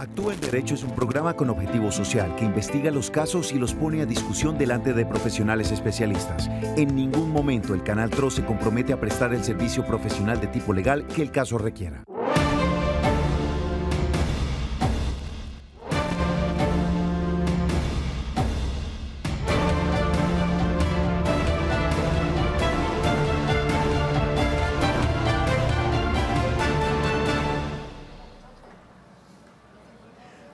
Actúa en Derecho es un programa con objetivo social que investiga los casos y los pone a discusión delante de profesionales especialistas. En ningún momento el Canal TRO se compromete a prestar el servicio profesional de tipo legal que el caso requiera.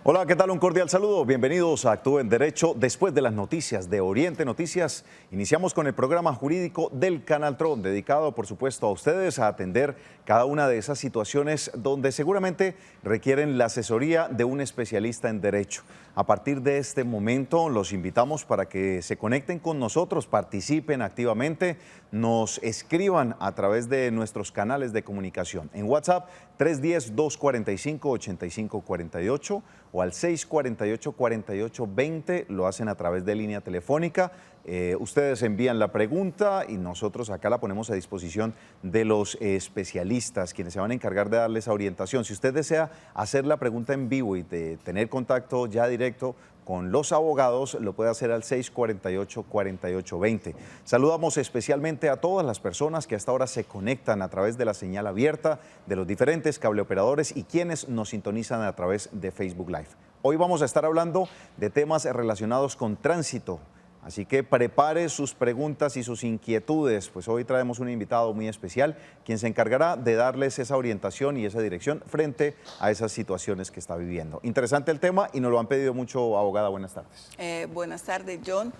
Hola, ¿qué tal? Un cordial saludo. Bienvenidos a Actúa en Derecho. Después de las noticias de Oriente Noticias, iniciamos con el programa jurídico del Canal TRO, dedicado, por supuesto, a ustedes a atender cada una de esas situaciones donde seguramente requieren la asesoría de un especialista en derecho. A partir de este momento, los invitamos para que se conecten con nosotros, participen activamente, nos escriban a través de nuestros canales de comunicación. En WhatsApp, 310-245-8548 o al 648-4820, lo hacen a través de línea telefónica. Ustedes envían la pregunta y nosotros acá la ponemos a disposición de los especialistas, quienes se van a encargar de darles orientación. Si usted desea hacer la pregunta en vivo y de tener contacto ya directo con los abogados, lo puede hacer al 648-4820. Saludamos especialmente a todas las personas que hasta ahora se conectan a través de la señal abierta de los diferentes cableoperadores y quienes nos sintonizan a través de Facebook Live. Hoy vamos a estar hablando de temas relacionados con tránsito. Así que prepare sus preguntas y sus inquietudes, pues hoy traemos un invitado muy especial, quien se encargará de darles esa orientación y esa dirección frente a esas situaciones que está viviendo. Interesante el tema y nos lo han pedido mucho, abogada. Buenas tardes. Buenas tardes, John.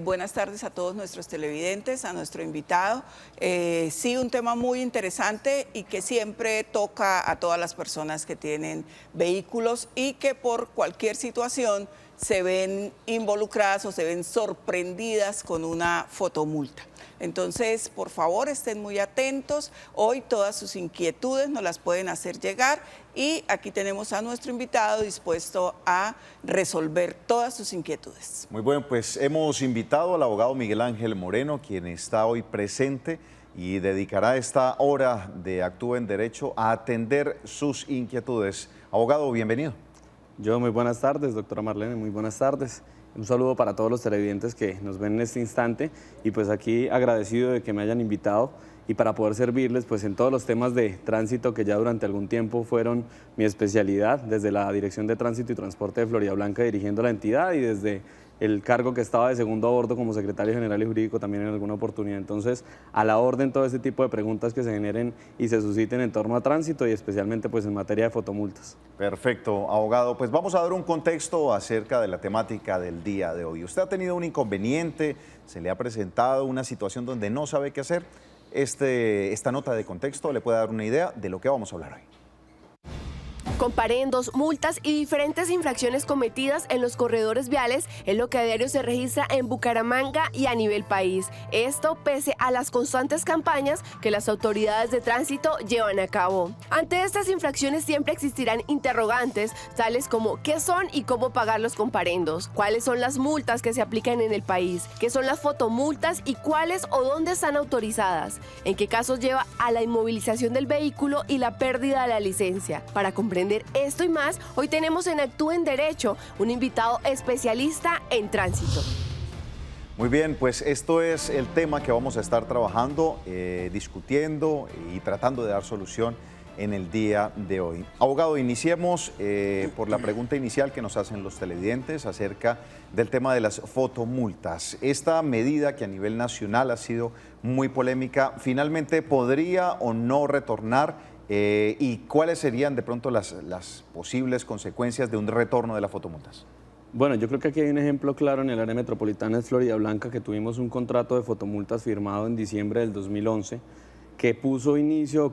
Buenas tardes a todos nuestros televidentes, a nuestro invitado. Sí, un tema muy interesante y que siempre toca a todas las personas que tienen vehículos y que por cualquier situación se ven involucradas o se ven sorprendidas con una fotomulta. Entonces, por favor, estén muy atentos. Hoy todas sus inquietudes nos las pueden hacer llegar y aquí tenemos a nuestro invitado dispuesto a resolver todas sus inquietudes. Muy bueno, pues hemos invitado al abogado Miguel Ángel Moreno, quien está hoy presente y dedicará esta hora de Actúa en Derecho a atender sus inquietudes. Abogado, bienvenido. Muy buenas tardes, doctora Marlene, muy buenas tardes. Un saludo para todos los televidentes que nos ven en este instante y pues aquí agradecido de que me hayan invitado y para poder servirles pues en todos los temas de tránsito que ya durante algún tiempo fueron mi especialidad, desde la Dirección de Tránsito y Transporte de Floridablanca dirigiendo la entidad y desde el cargo que estaba de segundo a bordo como secretario general y jurídico también en alguna oportunidad. Entonces, a la orden todo este tipo de preguntas que se generen y se susciten en torno a tránsito y especialmente pues en materia de fotomultas. Perfecto, abogado. Pues vamos a dar un contexto acerca de la temática del día de hoy. ¿Usted ha tenido un inconveniente? ¿Se le ha presentado una situación donde no sabe qué hacer? Esta nota de contexto le puede dar una idea de lo que vamos a hablar hoy. Comparendos, multas y diferentes infracciones cometidas en los corredores viales es lo que a diario se registra en Bucaramanga y a nivel país. Esto pese a las constantes campañas que las autoridades de tránsito llevan a cabo. Ante estas infracciones siempre existirán interrogantes, tales como ¿qué son y cómo pagar los comparendos? ¿Cuáles son las multas que se aplican en el país? ¿Qué son las fotomultas y cuáles o dónde están autorizadas? ¿En qué casos lleva a la inmovilización del vehículo y la pérdida de la licencia? Para comprender esto y más, hoy tenemos en Actúa en Derecho un invitado especialista en tránsito. Muy bien, pues esto es el tema que vamos a estar trabajando, discutiendo y tratando de dar solución en el día de hoy. Abogado, iniciemos por la pregunta inicial que nos hacen los televidentes acerca del tema de las fotomultas. Esta medida que a nivel nacional ha sido muy polémica, ¿finalmente podría o no retornar? ¿Y cuáles serían de pronto las posibles consecuencias de un retorno de las fotomultas? Bueno, yo creo que aquí hay un ejemplo claro en el área metropolitana de Floridablanca, que tuvimos un contrato de fotomultas firmado en diciembre del 2011, que tuvo inicio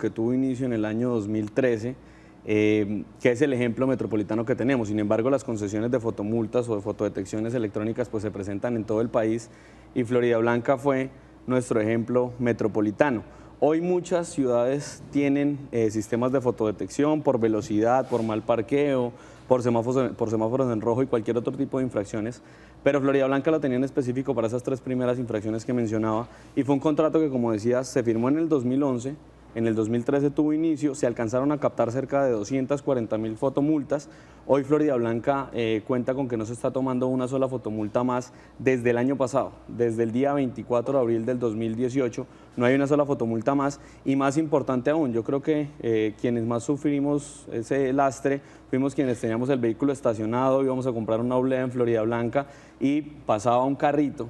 en el año 2013, que es el ejemplo metropolitano que tenemos. Sin embargo, las concesiones de fotomultas o de fotodetecciones electrónicas pues se presentan en todo el país y Floridablanca fue nuestro ejemplo metropolitano. Hoy muchas ciudades tienen sistemas de fotodetección por velocidad, por mal parqueo, por semáforos en rojo y cualquier otro tipo de infracciones, pero Floridablanca lo tenía en específico para esas tres primeras infracciones que mencionaba y fue un contrato que, como decías, se firmó en el 2011, en el 2013 tuvo inicio, se alcanzaron a captar cerca de 240.000 fotomultas. Hoy Florida Blanca cuenta con que no se está tomando una sola fotomulta más desde el año pasado, desde el día 24 de abril del 2018, no hay una sola fotomulta más. Y más importante aún, yo creo que quienes más sufrimos ese lastre fuimos quienes teníamos el vehículo estacionado, íbamos a comprar una oblea en Florida Blanca y pasaba un carrito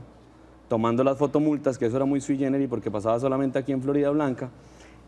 tomando las fotomultas, que eso era muy sui generis porque pasaba solamente aquí en Florida Blanca,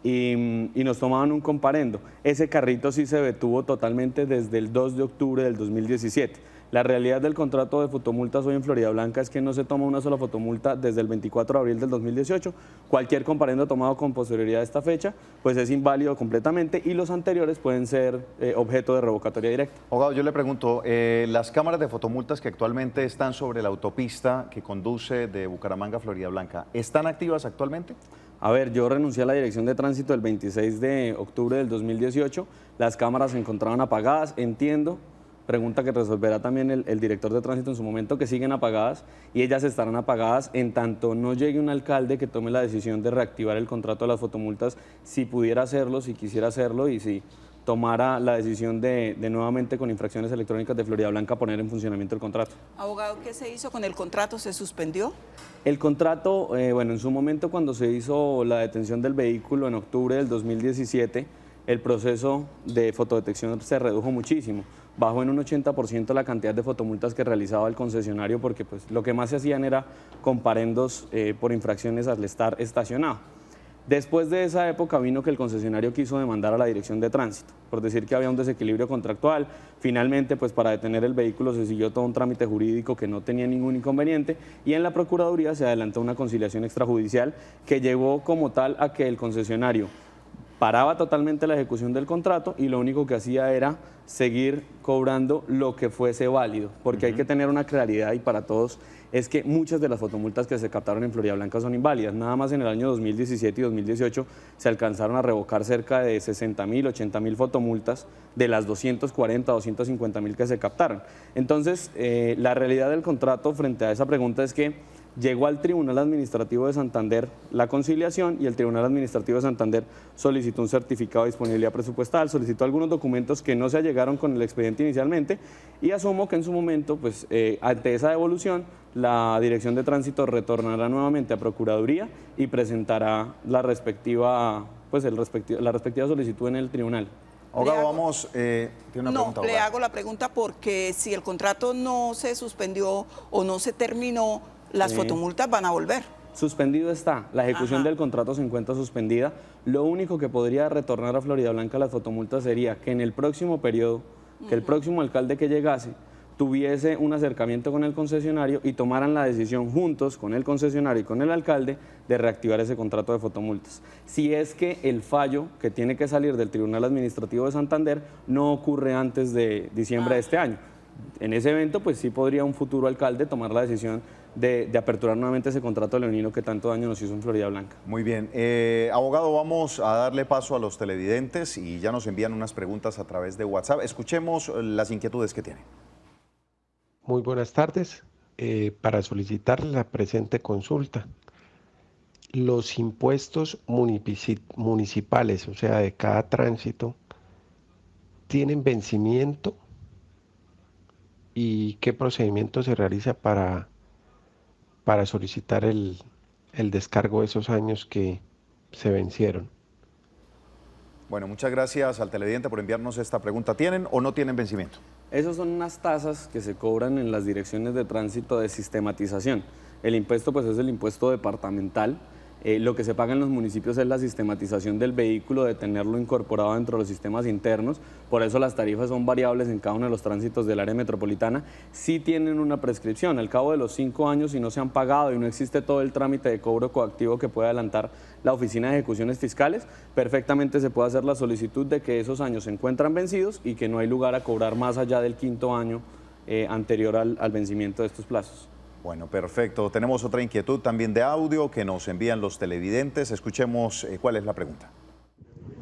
y nos tomaban un comparendo. Ese carrito sí se detuvo totalmente desde el 2 de octubre del 2017. La realidad del contrato de fotomultas hoy en Florida Blanca es que no se toma una sola fotomulta desde el 24 de abril del 2018. Cualquier comparendo tomado con posterioridad a esta fecha pues es inválido completamente y los anteriores pueden ser objeto de revocatoria directa. Abogado, yo le pregunto, las cámaras de fotomultas que actualmente están sobre la autopista que conduce de Bucaramanga a Florida Blanca, ¿están activas actualmente? A ver, yo renuncié a la dirección de tránsito el 26 de octubre del 2018, las cámaras se encontraban apagadas, entiendo, pregunta que resolverá también el director de tránsito en su momento, que siguen apagadas y ellas estarán apagadas en tanto no llegue un alcalde que tome la decisión de reactivar el contrato de las fotomultas, si pudiera hacerlo, si quisiera hacerlo y si tomara la decisión de nuevamente con infracciones electrónicas de Florida Blanca poner en funcionamiento el contrato. Abogado, ¿qué se hizo con el contrato? ¿Se suspendió? El contrato, bueno, en su momento cuando se hizo la detención del vehículo en octubre del 2017, el proceso de fotodetección se redujo muchísimo. Bajó en un 80% la cantidad de fotomultas que realizaba el concesionario porque pues, lo que más se hacían era comparendos por infracciones al estar estacionado. Después de esa época vino que el concesionario quiso demandar a la dirección de tránsito por decir que había un desequilibrio contractual. Finalmente, pues para detener el vehículo se siguió todo un trámite jurídico que no tenía ningún inconveniente y en la Procuraduría se adelantó una conciliación extrajudicial que llevó como tal a que el concesionario paraba totalmente la ejecución del contrato y lo único que hacía era seguir cobrando lo que fuese válido, porque hay que tener una claridad y para todos es que muchas de las fotomultas que se captaron en Florida Blanca son inválidas. Nada más en el año 2017 y 2018 se alcanzaron a revocar cerca de 60.000, 80.000 fotomultas de las 240, 250.000 que se captaron. Entonces, la realidad del contrato frente a esa pregunta es que llegó al Tribunal Administrativo de Santander la conciliación y el Tribunal Administrativo de Santander solicitó un certificado de disponibilidad presupuestal, solicitó algunos documentos que no se allegaron con el expediente inicialmente y asumo que en su momento, pues ante esa devolución, la Dirección de Tránsito retornará nuevamente a Procuraduría y presentará la respectiva, la respectiva solicitud en el tribunal. Abogado, vamos, tiene una pregunta. Le hago la pregunta porque si el contrato no se suspendió o no se terminó, las fotomultas van a volver. Suspendido está, la ejecución del contrato se encuentra suspendida. Lo único que podría retornar a Florida Blanca las fotomultas sería que en el próximo periodo, que el próximo alcalde que llegase tuviese un acercamiento con el concesionario y tomaran la decisión juntos con el concesionario y con el alcalde de reactivar ese contrato de fotomultas. Si es que el fallo que tiene que salir del Tribunal Administrativo de Santander no ocurre antes de diciembre de este año. En ese evento, pues sí podría un futuro alcalde tomar la decisión de aperturar nuevamente ese contrato leonino que tanto daño nos hizo en Florida Blanca. Muy bien. Abogado, vamos a darle paso a los televidentes y ya nos envían unas preguntas a través de WhatsApp. Escuchemos las inquietudes que tienen. Muy buenas tardes. Para solicitar la presente consulta, los impuestos municipales, o sea, de cada tránsito, ¿tienen vencimiento? ¿Y qué procedimiento se realiza para solicitar el descargo de esos años que se vencieron? Bueno, muchas gracias al televidente por enviarnos esta pregunta. ¿Tienen o no tienen vencimiento? Esas son unas tasas que se cobran en las direcciones de tránsito de sistematización. El impuesto pues es el impuesto departamental. Lo que se paga en los municipios es la sistematización del vehículo, de tenerlo incorporado dentro de los sistemas internos. Por eso las tarifas son variables en cada uno de los tránsitos del área metropolitana. Sí tienen una prescripción. Al cabo de los 5 años, si no se han pagado y no existe todo el trámite de cobro coactivo que puede adelantar la Oficina de Ejecuciones Fiscales, perfectamente se puede hacer la solicitud de que esos años se encuentran vencidos y que no hay lugar a cobrar más allá del 5º año anterior al vencimiento de estos plazos. Bueno, perfecto. Tenemos otra inquietud también de audio que nos envían los televidentes. Escuchemos cuál es la pregunta.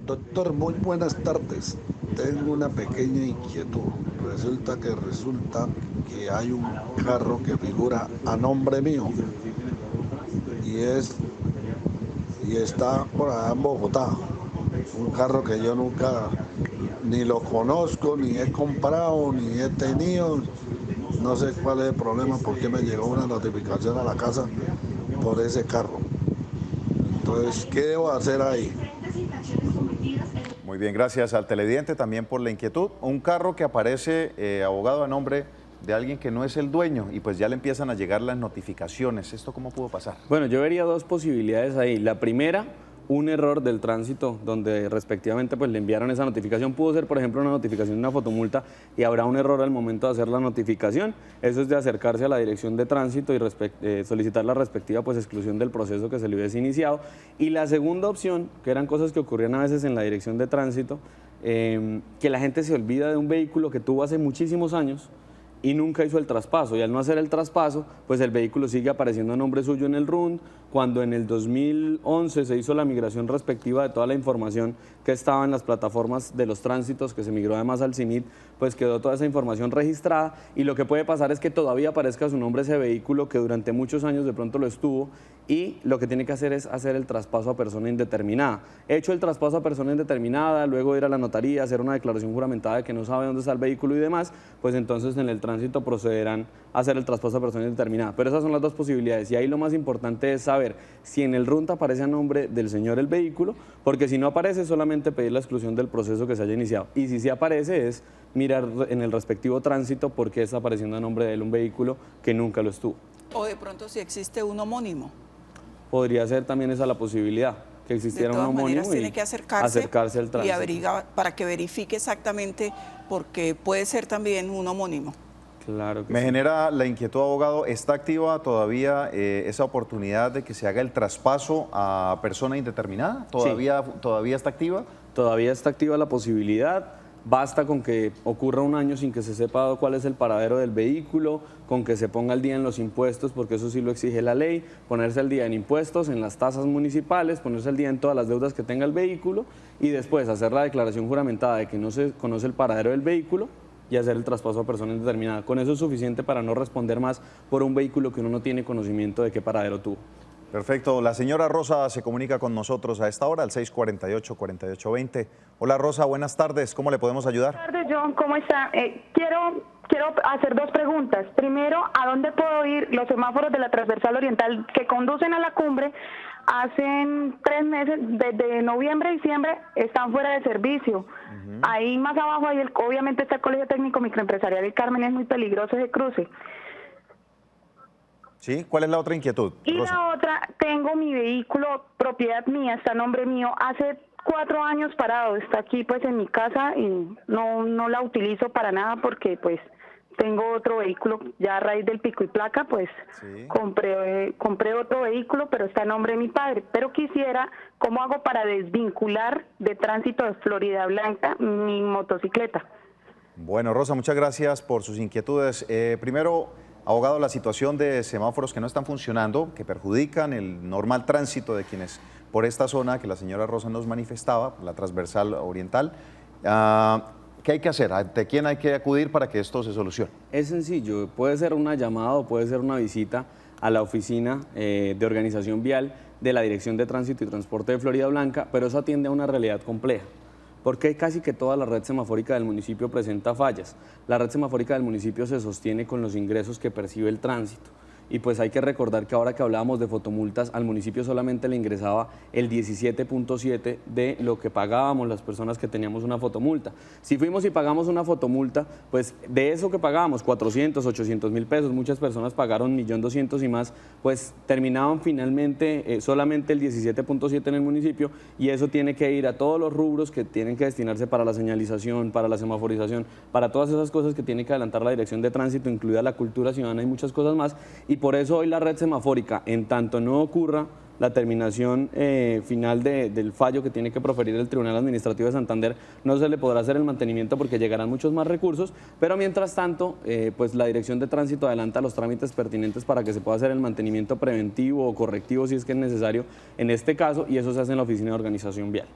Doctor, muy buenas tardes. Tengo una pequeña inquietud. Resulta que hay un carro que figura a nombre mío y está por allá en Bogotá. un carro que yo nunca ni lo conozco, ni he comprado, ni he tenido. No sé cuál es el problema, porque me llegó una notificación a la casa por ese carro. Entonces, ¿qué debo hacer ahí? Muy bien, gracias al televidente también por la inquietud. Un carro que aparece, abogado, a nombre de alguien que no es el dueño y pues ya le empiezan a llegar las notificaciones. ¿Esto cómo pudo pasar? Bueno, yo vería dos posibilidades ahí. La primera, un error del tránsito donde respectivamente pues le enviaron esa notificación. Pudo ser, por ejemplo, una notificación de una fotomulta y habrá un error al momento de hacer la notificación. Eso es de acercarse a la dirección de tránsito y solicitar la respectiva pues exclusión del proceso que se le hubiese iniciado. Y la segunda opción, que eran cosas que ocurrían a veces en la dirección de tránsito, que la gente se olvida de un vehículo que tuvo hace muchísimos años y nunca hizo el traspaso, y al no hacer el traspaso, pues el vehículo sigue apareciendo a nombre suyo en el RUND, cuando en el 2011 se hizo la migración respectiva de toda la información que estaba en las plataformas de los tránsitos, que se migró además al CIMIT, pues quedó toda esa información registrada, y lo que puede pasar es que todavía aparezca a su nombre ese vehículo que durante muchos años de pronto lo estuvo, y lo que tiene que hacer es hacer el traspaso a persona indeterminada. Hecho el traspaso a persona indeterminada, luego ir a la notaría, hacer una declaración juramentada de que no sabe dónde está el vehículo y demás, pues entonces en el tránsito procederán a hacer el traspaso a persona indeterminada. Pero esas son las dos posibilidades, y ahí lo más importante es saber si en el RUNT aparece a nombre del señor el vehículo, porque si no aparece, solamente pedir la exclusión del proceso que se haya iniciado. Y si sí aparece, es mirar en el respectivo tránsito por qué está apareciendo a nombre de él un vehículo que nunca lo estuvo. O de pronto si existe un homónimo. Podría ser también esa la posibilidad, que existiera un homónimo y tiene que acercarse al tránsito. Y averiguar para que verifique exactamente, porque puede ser también un homónimo. Claro que Me sí. genera la inquietud, abogado, ¿está activa todavía esa oportunidad de que se haga el traspaso a persona indeterminada? ¿Todavía está activa? Todavía está activa la posibilidad. Basta con que ocurra un año sin que se sepa cuál es el paradero del vehículo, con que se ponga al día en los impuestos, porque eso sí lo exige la ley, ponerse al día en impuestos, en las tasas municipales, ponerse al día en todas las deudas que tenga el vehículo y después hacer la declaración juramentada de que no se conoce el paradero del vehículo y hacer el traspaso a persona indeterminada. Con eso es suficiente para no responder más por un vehículo que uno no tiene conocimiento de qué paradero tuvo. Perfecto. La señora Rosa se comunica con nosotros a esta hora, al 648-4820. Hola Rosa, buenas tardes. ¿Cómo le podemos ayudar? Buenas tardes, John. ¿Cómo está? Quiero hacer dos preguntas. Primero, ¿a dónde puedo ir? Los semáforos de la transversal oriental que conducen a la cumbre hacen 3 meses, desde noviembre a diciembre, están fuera de servicio. Ahí más abajo, obviamente está el Colegio Técnico Microempresarial El Carmen, es muy peligroso ese cruce. ¿Sí? ¿Cuál es la otra inquietud, Y Rosa? la otra, tengo mi vehículo, propiedad mía, está a nombre mío, hace 4 años parado, está aquí pues en mi casa y no la utilizo para nada porque pues tengo otro vehículo, ya a raíz del pico y placa, pues Sí. compré otro vehículo, pero está a nombre de mi padre. Pero quisiera, ¿cómo hago para desvincular de Tránsito de Florida Blanca mi motocicleta? Bueno, Rosa, muchas gracias por sus inquietudes. Primero, abogado, la situación de semáforos que no están funcionando, que perjudican el normal tránsito de quienes por esta zona que la señora Rosa nos manifestaba, la transversal oriental. ¿Qué hay que hacer? ¿Ante quién hay que acudir para que esto se solucione? Es sencillo, puede ser una llamada o puede ser una visita a la oficina de organización vial de la Dirección de Tránsito y Transporte de Florida Blanca, pero eso atiende a una realidad compleja, porque casi que toda la red semafórica del municipio presenta fallas. La red semafórica del municipio se sostiene con los ingresos que percibe el tránsito. Y pues hay que recordar que ahora que hablábamos de fotomultas, al municipio solamente le ingresaba el 17.7 de lo que pagábamos las personas que teníamos una fotomulta. Si fuimos y pagamos una fotomulta, pues de eso que pagábamos, 400, 800 mil pesos, muchas personas pagaron 1.200.000 y más, pues terminaban finalmente solamente el 17.7 en el municipio, y eso tiene que ir a todos los rubros que tienen que destinarse para la señalización, para la semaforización, para todas esas cosas que tiene que adelantar la Dirección de Tránsito, incluida la cultura ciudadana y muchas cosas más. Y por eso hoy la red semafórica, en tanto no ocurra la terminación final del fallo que tiene que proferir el Tribunal Administrativo de Santander, no se le podrá hacer el mantenimiento porque llegarán muchos más recursos, pero mientras tanto, pues la Dirección de Tránsito adelanta los trámites pertinentes para que se pueda hacer el mantenimiento preventivo o correctivo si es que es necesario en este caso, y eso se hace en la Oficina de Organización Vial.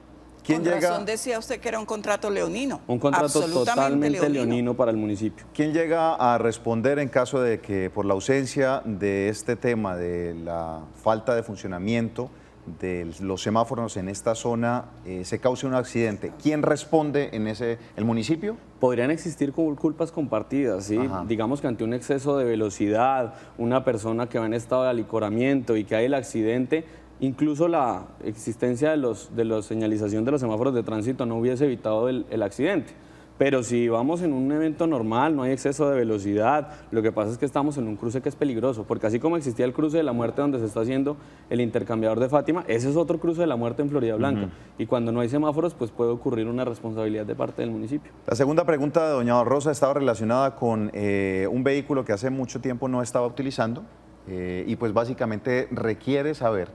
Con razón decía usted que era un contrato leonino. Un contrato totalmente leonino para el municipio. ¿Quién llega a responder en caso de que por la ausencia de este tema, de la falta de funcionamiento de los semáforos en esta zona se cause un accidente, ¿quién responde en el municipio? Podrían existir culpas compartidas, ¿sí? Digamos que ante un exceso de velocidad, una persona que va en estado de alicoramiento y que hay el accidente, incluso la existencia de la señalización de los semáforos de tránsito no hubiese evitado el accidente. Pero si vamos en un evento normal, no hay exceso de velocidad, lo que pasa es que estamos en un cruce que es peligroso, porque así como existía el cruce de la muerte donde se está haciendo el intercambiador de Fátima, ese es otro cruce de la muerte en Florida Blanca. Y cuando no hay semáforos, pues puede ocurrir una responsabilidad de parte del municipio. La segunda pregunta de doña Rosa estaba relacionada con un vehículo que hace mucho tiempo no estaba utilizando y pues básicamente requiere saber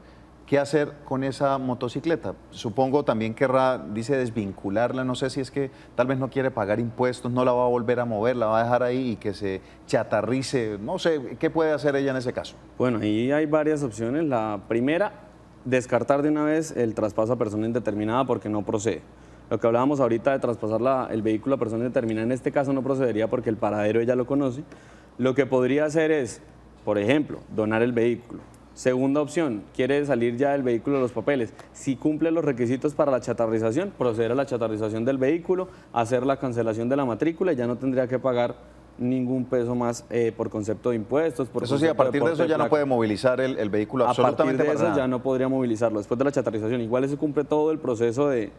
qué hacer con esa motocicleta. Supongo también querrá, dice, desvincularla, no sé si es que tal vez no quiere pagar impuestos, no la va a volver a mover, la va a dejar ahí y que se chatarrice, no sé, ¿qué puede hacer ella en ese caso? Bueno, ahí hay varias opciones. La primera, descartar de una vez el traspaso a persona indeterminada porque no procede. Lo que hablábamos ahorita de traspasar el vehículo a persona indeterminada, en este caso no procedería porque el paradero ella lo conoce. Lo que podría hacer es, por ejemplo, donar el vehículo. Segunda opción, quiere salir ya del vehículo de los papeles. Si cumple los requisitos para la chatarrización, proceder a la chatarrización del vehículo, hacer la cancelación de la matrícula y ya no tendría que pagar ningún peso más por concepto de impuestos. Eso sí, a partir de eso ya no puede movilizar el vehículo absolutamente. A partir de eso ya no podría movilizarlo. Después de la chatarrización, igual se cumple todo el proceso de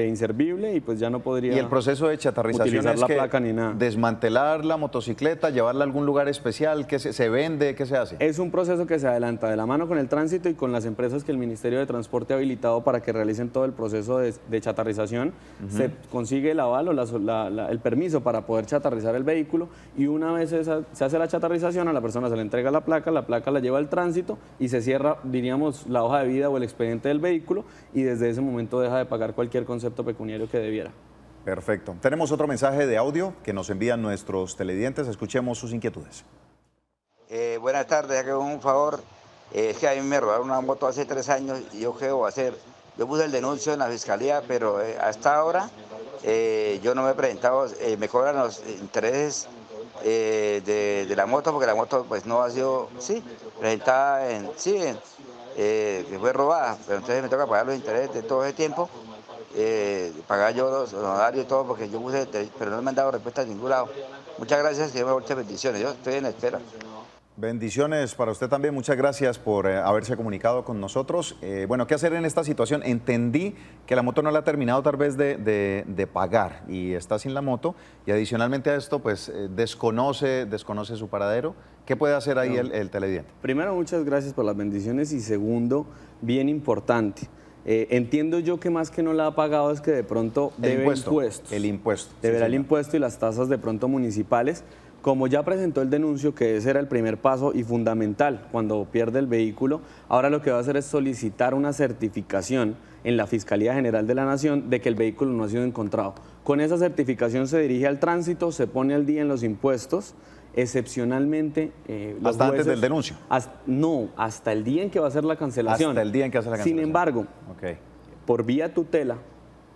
inservible y pues ya no podría. Y el proceso de chatarrización es la que placa ni nada. Desmantelar la motocicleta, llevarla a algún lugar especial, ¿qué se vende? ¿Qué se hace? Es un proceso que se adelanta de la mano con el tránsito y con las empresas que el Ministerio de Transporte ha habilitado para que realicen todo el proceso de chatarrización. Se consigue el aval o el permiso para poder chatarrizar el vehículo y una vez se hace la chatarrización, a la persona se le entrega la placa la lleva al tránsito y se cierra, diríamos, la hoja de vida o el expediente del vehículo y desde ese momento deja de pagar cualquier concepto pecuniario que debiera. Perfecto. Tenemos otro mensaje de audio que nos envían nuestros televidentes. Escuchemos sus inquietudes. Buenas tardes, ya que un favor. Es que a mí me robaron una moto hace 3 años y yo qué debo hacer. Yo puse el denuncio en la fiscalía, pero hasta ahora yo no me he presentado. Me cobran los intereses de la moto porque la moto pues no ha sido, presentada que fue robada, pero entonces me toca pagar los intereses de todo ese tiempo. Pagar yo los honorarios y todo porque yo puse, pero no me han dado respuesta de ningún lado. Muchas gracias y muchas bendiciones. Yo estoy en espera. Bendiciones para usted también. Muchas gracias por haberse comunicado con nosotros. Bueno, ¿qué hacer en esta situación? Entendí que la moto no la ha terminado tal vez de pagar y está sin la moto y adicionalmente a esto pues desconoce su paradero. ¿Qué puede hacer ahí el televidente? Primero, muchas gracias por las bendiciones y segundo, bien importante. Entiendo yo que más que no la ha pagado es que de pronto debe impuestos. El impuesto. Deberá el impuesto y las tasas de pronto municipales. Como ya presentó el denuncio, que ese era el primer paso y fundamental cuando pierde el vehículo, ahora lo que va a hacer es solicitar una certificación en la Fiscalía General de la Nación de que el vehículo no ha sido encontrado. Con esa certificación se dirige al tránsito, se pone al día en los impuestos. Excepcionalmente los ¿Hasta jueces, antes del denuncio? Hasta el día en que va a hacer la cancelación. Hasta el día en que hace la cancelación. Sin embargo, por vía tutela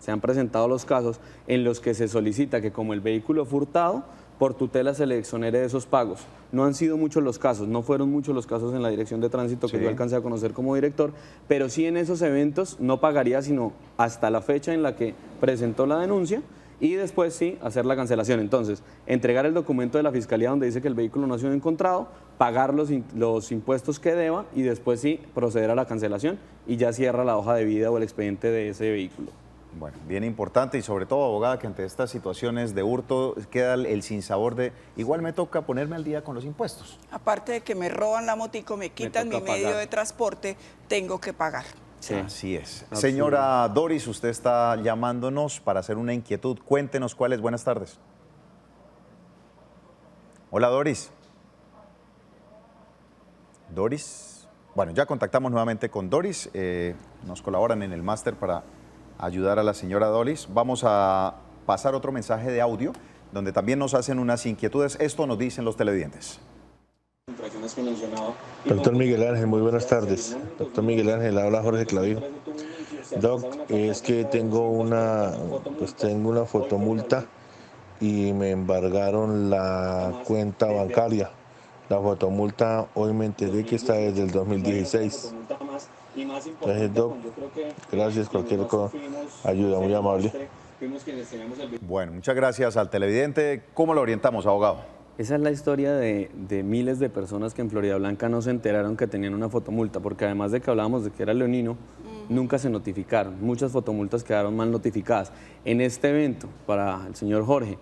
se han presentado los casos en los que se solicita que como el vehículo fue hurtado, por tutela se le exonere de esos pagos. No han sido muchos los casos, no fueron muchos los casos en la Dirección de Tránsito que yo alcancé a conocer como director, pero sí en esos eventos no pagaría sino hasta la fecha en la que presentó la denuncia y después sí hacer la cancelación. Entonces, entregar el documento de la Fiscalía donde dice que el vehículo no ha sido encontrado, pagar los impuestos que deba y después sí proceder a la cancelación y ya cierra la hoja de vida o el expediente de ese vehículo. Bueno, bien importante y sobre todo, abogada, que ante estas situaciones de hurto queda el sinsabor de igual me toca ponerme al día con los impuestos. Aparte de que me roban la motico, me quitan mi medio de transporte, tengo que pagar. Sí. Así es. Señora Doris, usted está llamándonos para hacer una inquietud. Cuéntenos cuál es. Buenas tardes. Hola, Doris. Doris. Bueno, ya contactamos nuevamente con Doris. Nos colaboran en el máster para ayudar a la señora Doris. Vamos a pasar otro mensaje de audio donde también nos hacen unas inquietudes. Esto nos dicen los televidentes. Doctor Miguel Ángel, muy buenas tardes. Doctor Miguel Ángel, habla Jorge Clavijo. Doc, es que tengo una fotomulta y me embargaron la cuenta bancaria. La fotomulta hoy me enteré que está desde el 2016. Entonces, Doc, gracias, cualquier ayuda, muy amable. Bueno, muchas gracias al televidente. ¿Cómo lo orientamos, abogado? Esa es la historia de miles de personas que en Floridablanca no se enteraron que tenían una fotomulta, porque además de que hablábamos de que era leonino, nunca se notificaron. Muchas fotomultas quedaron mal notificadas. En este evento, para el señor Jorge,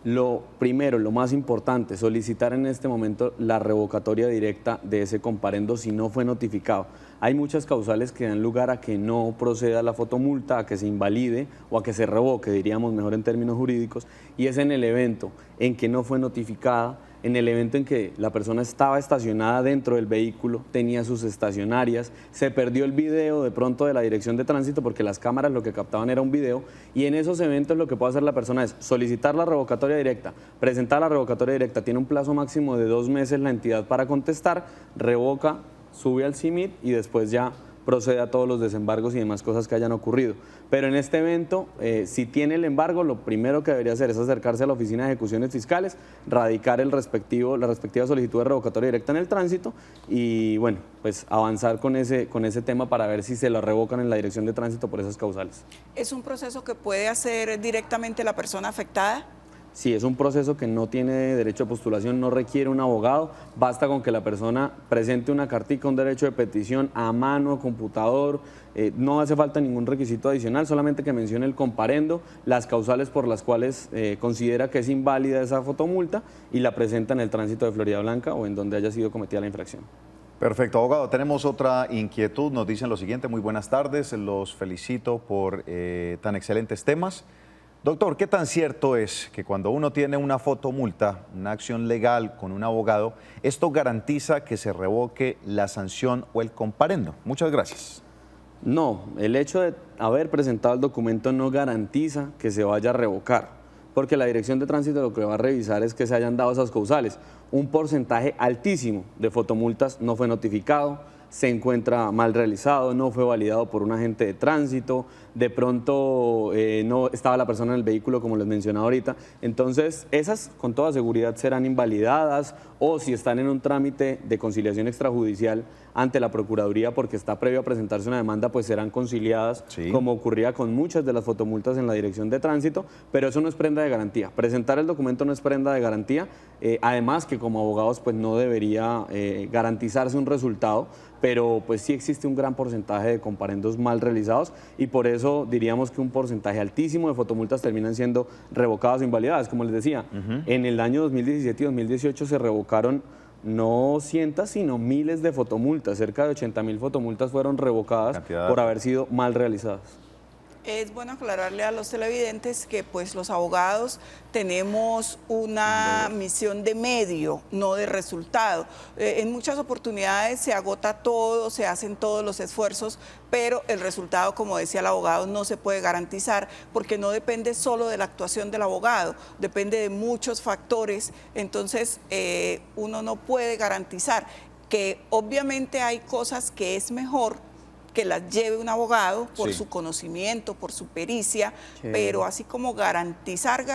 lo primero, lo más importante, solicitar en este momento la revocatoria directa de ese comparendo si no fue notificado. Hay muchas causales que dan lugar a que no proceda la fotomulta, a que se invalide o a que se revoque, diríamos mejor en términos jurídicos, y es en el evento en que no fue notificada, en el evento en que la persona estaba estacionada dentro del vehículo, tenía sus estacionarias, se perdió el video de pronto de la dirección de tránsito porque las cámaras lo que captaban era un video, y en esos eventos lo que puede hacer la persona es solicitar la revocatoria directa, presentar la revocatoria directa, tiene un plazo máximo de 2 meses la entidad para contestar, revoca, sube al CIMIT y después ya procede a todos los desembargos y demás cosas que hayan ocurrido. Pero en este evento, si tiene el embargo, lo primero que debería hacer es acercarse a la Oficina de Ejecuciones Fiscales, radicar la respectiva solicitud de revocatoria directa en el tránsito y, bueno, pues avanzar con ese tema para ver si se lo revocan en la Dirección de Tránsito por esas causales. ¿Es un proceso que puede hacer directamente la persona afectada? Sí, es un proceso que no tiene derecho de postulación, no requiere un abogado, basta con que la persona presente una cartica, un derecho de petición a mano, computador, no hace falta ningún requisito adicional, solamente que mencione el comparendo, las causales por las cuales considera que es inválida esa fotomulta y la presenta en el tránsito de Floridablanca o en donde haya sido cometida la infracción. Perfecto, abogado. Tenemos otra inquietud. Nos dicen lo siguiente. Muy buenas tardes. Los felicito por tan excelentes temas. Doctor, ¿qué tan cierto es que cuando uno tiene una fotomulta, una acción legal con un abogado, esto garantiza que se revoque la sanción o el comparendo? Muchas gracias. No, el hecho de haber presentado el documento no garantiza que se vaya a revocar, porque la Dirección de Tránsito lo que va a revisar es que se hayan dado esas causales. Un porcentaje altísimo de fotomultas no fue notificado, se encuentra mal realizado, no fue validado por un agente de tránsito, de pronto no estaba la persona en el vehículo como les mencionaba ahorita. Entonces esas con toda seguridad serán invalidadas o si están en un trámite de conciliación extrajudicial ante la Procuraduría porque está previo a presentarse una demanda, pues serán conciliadas, sí, como ocurría con muchas de las fotomultas en la Dirección de Tránsito, pero eso no es prenda de garantía. Presentar el documento no es prenda de garantía, además que como abogados pues no debería garantizarse un resultado, pero pues sí existe un gran porcentaje de comparendos mal realizados y por eso diríamos que un porcentaje altísimo de fotomultas terminan siendo revocadas o invalidadas. Como les decía, en el año 2017 y 2018 se revocaron no cientos, sino miles de fotomultas. Cerca de 80.000 fotomultas fueron revocadas por haber sido mal realizadas. Es bueno aclararle a los televidentes que pues los abogados tenemos una misión de medio, no de resultado. En muchas oportunidades se agota todo, se hacen todos los esfuerzos, pero el resultado, como decía el abogado, no se puede garantizar porque no depende solo de la actuación del abogado, depende de muchos factores. Entonces uno no puede garantizar que obviamente hay cosas que es mejor que las lleve un abogado por su conocimiento, por su pericia, pero así como garantizar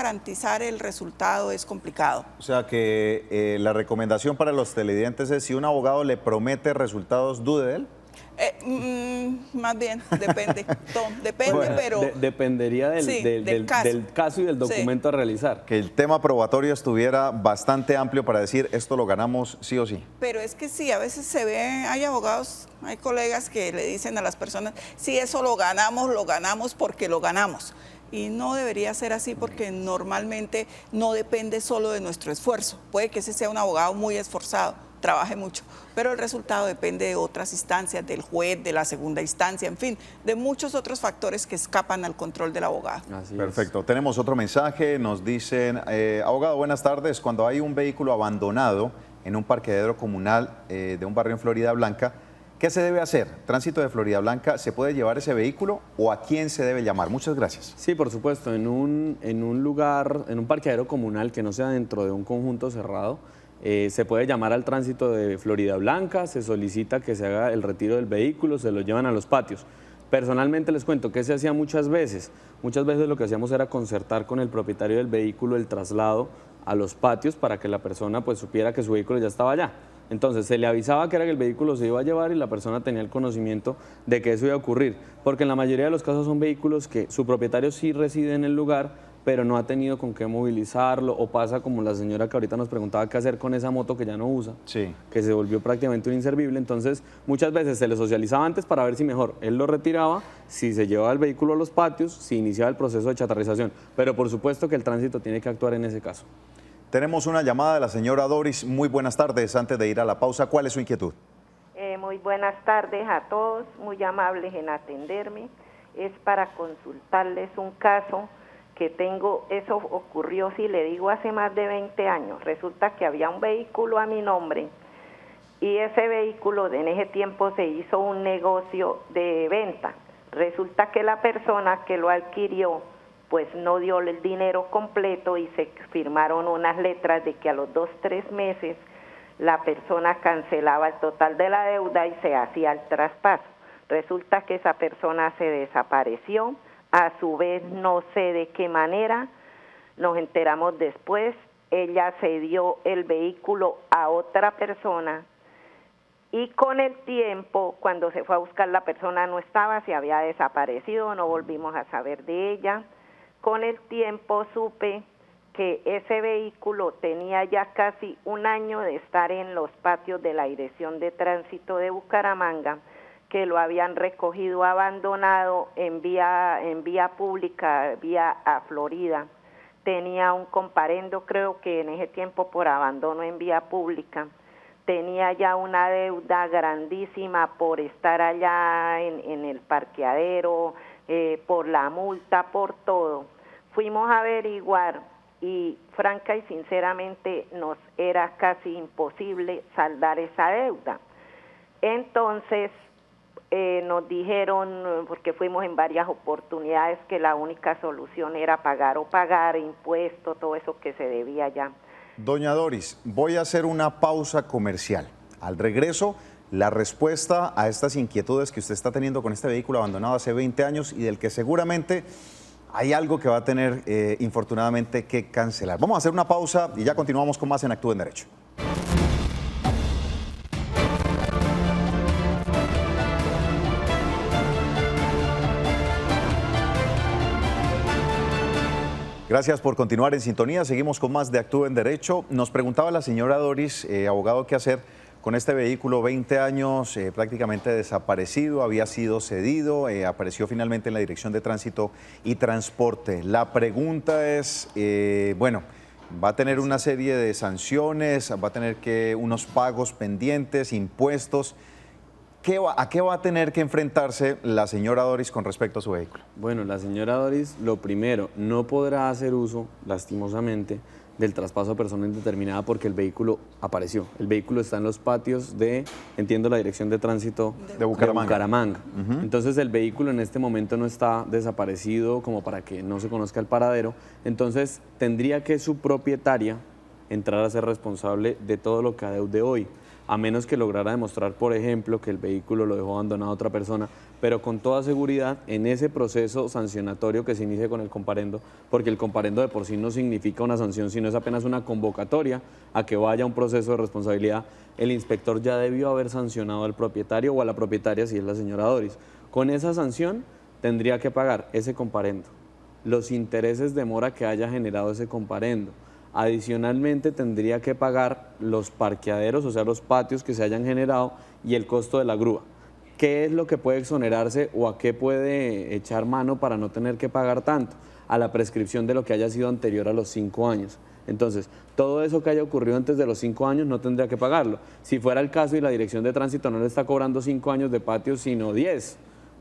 el resultado es complicado. O sea que la recomendación para los televidentes es si un abogado le promete resultados, dude de él. Más bien, depende, depende, bueno, pero... dependería del caso y del documento a realizar. Que el tema probatorio estuviera bastante amplio para decir esto lo ganamos sí o sí. Pero es que sí, a veces se ve, hay abogados, hay colegas que le dicen a las personas, sí, eso lo ganamos porque lo ganamos. Y no debería ser así porque normalmente no depende solo de nuestro esfuerzo. Puede que ese sea un abogado muy esforzado, trabaje mucho, pero el resultado depende de otras instancias, del juez, de la segunda instancia, en fin, de muchos otros factores que escapan al control del abogado. Perfecto. Tenemos otro mensaje, nos dicen, abogado, buenas tardes, cuando hay un vehículo abandonado en un parqueadero comunal de un barrio en Floridablanca, ¿qué se debe hacer? Tránsito de Floridablanca, ¿se puede llevar ese vehículo o a quién se debe llamar? Muchas gracias. Sí, por supuesto, en un lugar, en un parqueadero comunal que no sea dentro de un conjunto cerrado, se puede llamar al tránsito de Floridablanca, se solicita que se haga el retiro del vehículo, se lo llevan a los patios. Personalmente les cuento que se hacía muchas veces lo que hacíamos era concertar con el propietario del vehículo el traslado a los patios para que la persona pues supiera que su vehículo ya estaba allá. Entonces se le avisaba que era que el vehículo se iba a llevar y la persona tenía el conocimiento de que eso iba a ocurrir, porque en la mayoría de los casos son vehículos que su propietario sí reside en el lugar, pero no ha tenido con qué movilizarlo, o pasa como la señora que ahorita nos preguntaba qué hacer con esa moto que ya no usa, que se volvió prácticamente un inservible. Entonces muchas veces se le socializaba antes para ver si mejor él lo retiraba, si se llevaba el vehículo a los patios, si iniciaba el proceso de chatarrización, pero por supuesto que el tránsito tiene que actuar en ese caso. Tenemos una llamada de la señora Doris. Muy buenas tardes. Antes de ir a la pausa, ¿cuál es su inquietud? Muy buenas tardes a todos, muy amables en atenderme. Es para consultarles un caso que tengo. Eso ocurrió, si le digo, hace más de 20 años. Resulta que había un vehículo a mi nombre y ese vehículo en ese tiempo se hizo un negocio de venta. Resulta que la persona que lo adquirió pues no dio el dinero completo y se firmaron unas letras de que a los 2 o 3 meses la persona cancelaba el total de la deuda y se hacía el traspaso. Resulta que esa persona se desapareció, a su vez no sé de qué manera, nos enteramos después, ella cedió el vehículo a otra persona y con el tiempo, cuando se fue a buscar la persona no estaba, se había desaparecido, no volvimos a saber de ella. Con el tiempo supe que ese vehículo tenía ya casi un año de estar en los patios de la Dirección de Tránsito de Bucaramanga, que lo habían recogido abandonado en vía pública, vía a Florida. Tenía un comparendo, creo que en ese tiempo por abandono en vía pública. Tenía ya una deuda grandísima por estar allá en el parqueadero, por la multa, por todo. Fuimos a averiguar y franca y sinceramente nos era casi imposible saldar esa deuda. Entonces nos dijeron, porque fuimos en varias oportunidades, que la única solución era pagar o pagar impuestos, todo eso que se debía ya. Doña Doris, voy a hacer una pausa comercial. Al regreso, la respuesta a estas inquietudes que usted está teniendo con este vehículo abandonado hace 20 años y del que seguramente hay algo que va a tener, infortunadamente, que cancelar. Vamos a hacer una pausa y ya continuamos con más en Actúa en Derecho. Gracias por continuar en sintonía. Seguimos con más de Actúa en Derecho. Nos preguntaba la señora Doris, abogado, qué hacer con este vehículo, 20 años prácticamente desaparecido, había sido cedido, apareció finalmente en la Dirección de Tránsito y Transporte. La pregunta es, bueno, va a tener una serie de sanciones, va a tener unos pagos pendientes, impuestos. ¿A qué va a tener que enfrentarse la señora Doris con respecto a su vehículo? Bueno, la señora Doris, lo primero, no podrá hacer uso, lastimosamente, del traspaso a persona indeterminada porque el vehículo apareció. El vehículo está en los patios de, entiendo, la Dirección de Tránsito de Bucaramanga. Entonces el vehículo en este momento no está desaparecido como para que no se conozca el paradero. Entonces tendría que su propietaria entrar a ser responsable de todo lo que adeude hoy, a menos que lograra demostrar, por ejemplo, que el vehículo lo dejó abandonado a otra persona, pero con toda seguridad en ese proceso sancionatorio que se inicie con el comparendo, porque el comparendo de por sí no significa una sanción, sino es apenas una convocatoria a que vaya a un proceso de responsabilidad, el inspector ya debió haber sancionado al propietario o a la propietaria si es la señora Doris. Con esa sanción tendría que pagar ese comparendo, los intereses de mora que haya generado ese comparendo. Adicionalmente tendría que pagar los parqueaderos, o sea, los patios que se hayan generado y el costo de la grúa. ¿Qué es lo que puede exonerarse o a qué puede echar mano para no tener que pagar tanto? A la prescripción de lo que haya sido anterior a los 5 años. Entonces, todo eso que haya ocurrido antes de los 5 años no tendría que pagarlo. Si fuera el caso y la Dirección de Tránsito no le está cobrando 5 años de patio, sino 10,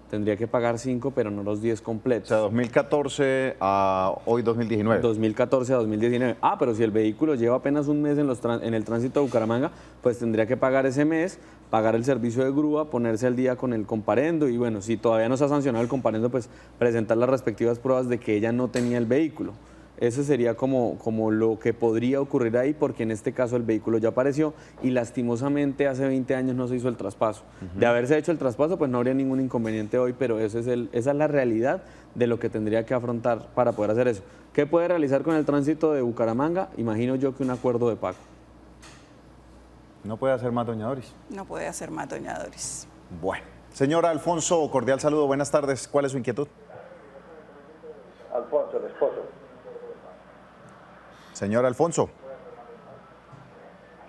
tendría que pagar 5, pero no los 10 completos. O sea, 2014 a hoy 2019. 2014 a 2019. Ah, pero si el vehículo lleva apenas un mes en el tránsito de Bucaramanga, pues tendría que pagar ese mes, pagar el servicio de grúa, ponerse al día con el comparendo y bueno, si todavía no se ha sancionado el comparendo, pues presentar las respectivas pruebas de que ella no tenía el vehículo. Ese sería como lo que podría ocurrir ahí, porque en este caso el vehículo ya apareció y lastimosamente hace 20 años no se hizo el traspaso. De haberse hecho el traspaso, pues no habría ningún inconveniente hoy, pero esa es la realidad de lo que tendría que afrontar para poder hacer eso. ¿Qué puede realizar con el tránsito de Bucaramanga? Imagino yo que un acuerdo de pago. No puede hacer más, doña Doris. No puede hacer más, doña Doris. Bueno. Señor Alfonso, cordial saludo, buenas tardes. ¿Cuál es su inquietud? Alfonso, el esposo. Señor Alfonso.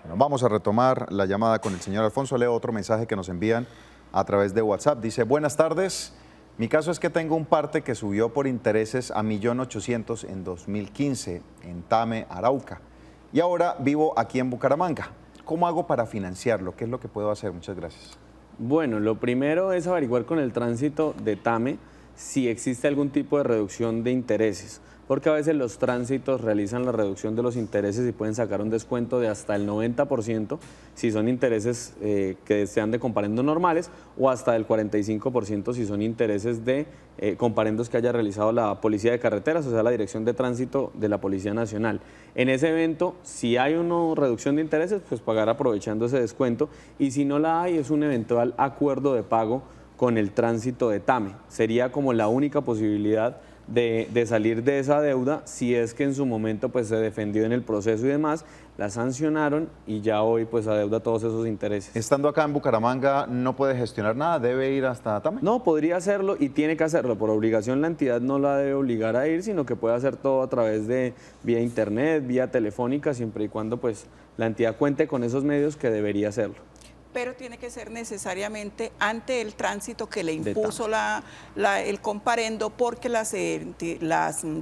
Bueno, vamos a retomar la llamada con el señor Alfonso. Leo otro mensaje que nos envían a través de WhatsApp. Dice, buenas tardes. Mi caso es que tengo un parte que subió por intereses a 1.800.000 en 2015 en Tame, Arauca. Y ahora vivo aquí en Bucaramanga. ¿Cómo hago para financiarlo? ¿Qué es lo que puedo hacer? Muchas gracias. Bueno, lo primero es averiguar con el tránsito de Tame si existe algún tipo de reducción de intereses, porque a veces los tránsitos realizan la reducción de los intereses y pueden sacar un descuento de hasta el 90% si son intereses que sean de comparendos normales, o hasta del 45% si son intereses de comparendos que haya realizado la Policía de Carreteras, o sea, la Dirección de Tránsito de la Policía Nacional. En ese evento, si hay una reducción de intereses, pues pagar aprovechando ese descuento, y si no la hay, es un eventual acuerdo de pago con el tránsito de Tame. Sería como la única posibilidad de salir de esa deuda, si es que en su momento pues se defendió en el proceso y demás, la sancionaron y ya hoy pues adeuda todos esos intereses. Estando acá en Bucaramanga, ¿no puede gestionar nada? ¿Debe ir hasta Tame? No, podría hacerlo y tiene que hacerlo. Por obligación la entidad no la debe obligar a ir, sino que puede hacer todo a través de vía internet, vía telefónica, siempre y cuando pues la entidad cuente con esos medios, que debería hacerlo. Pero tiene que ser necesariamente ante el tránsito que le impuso el comparendo, porque las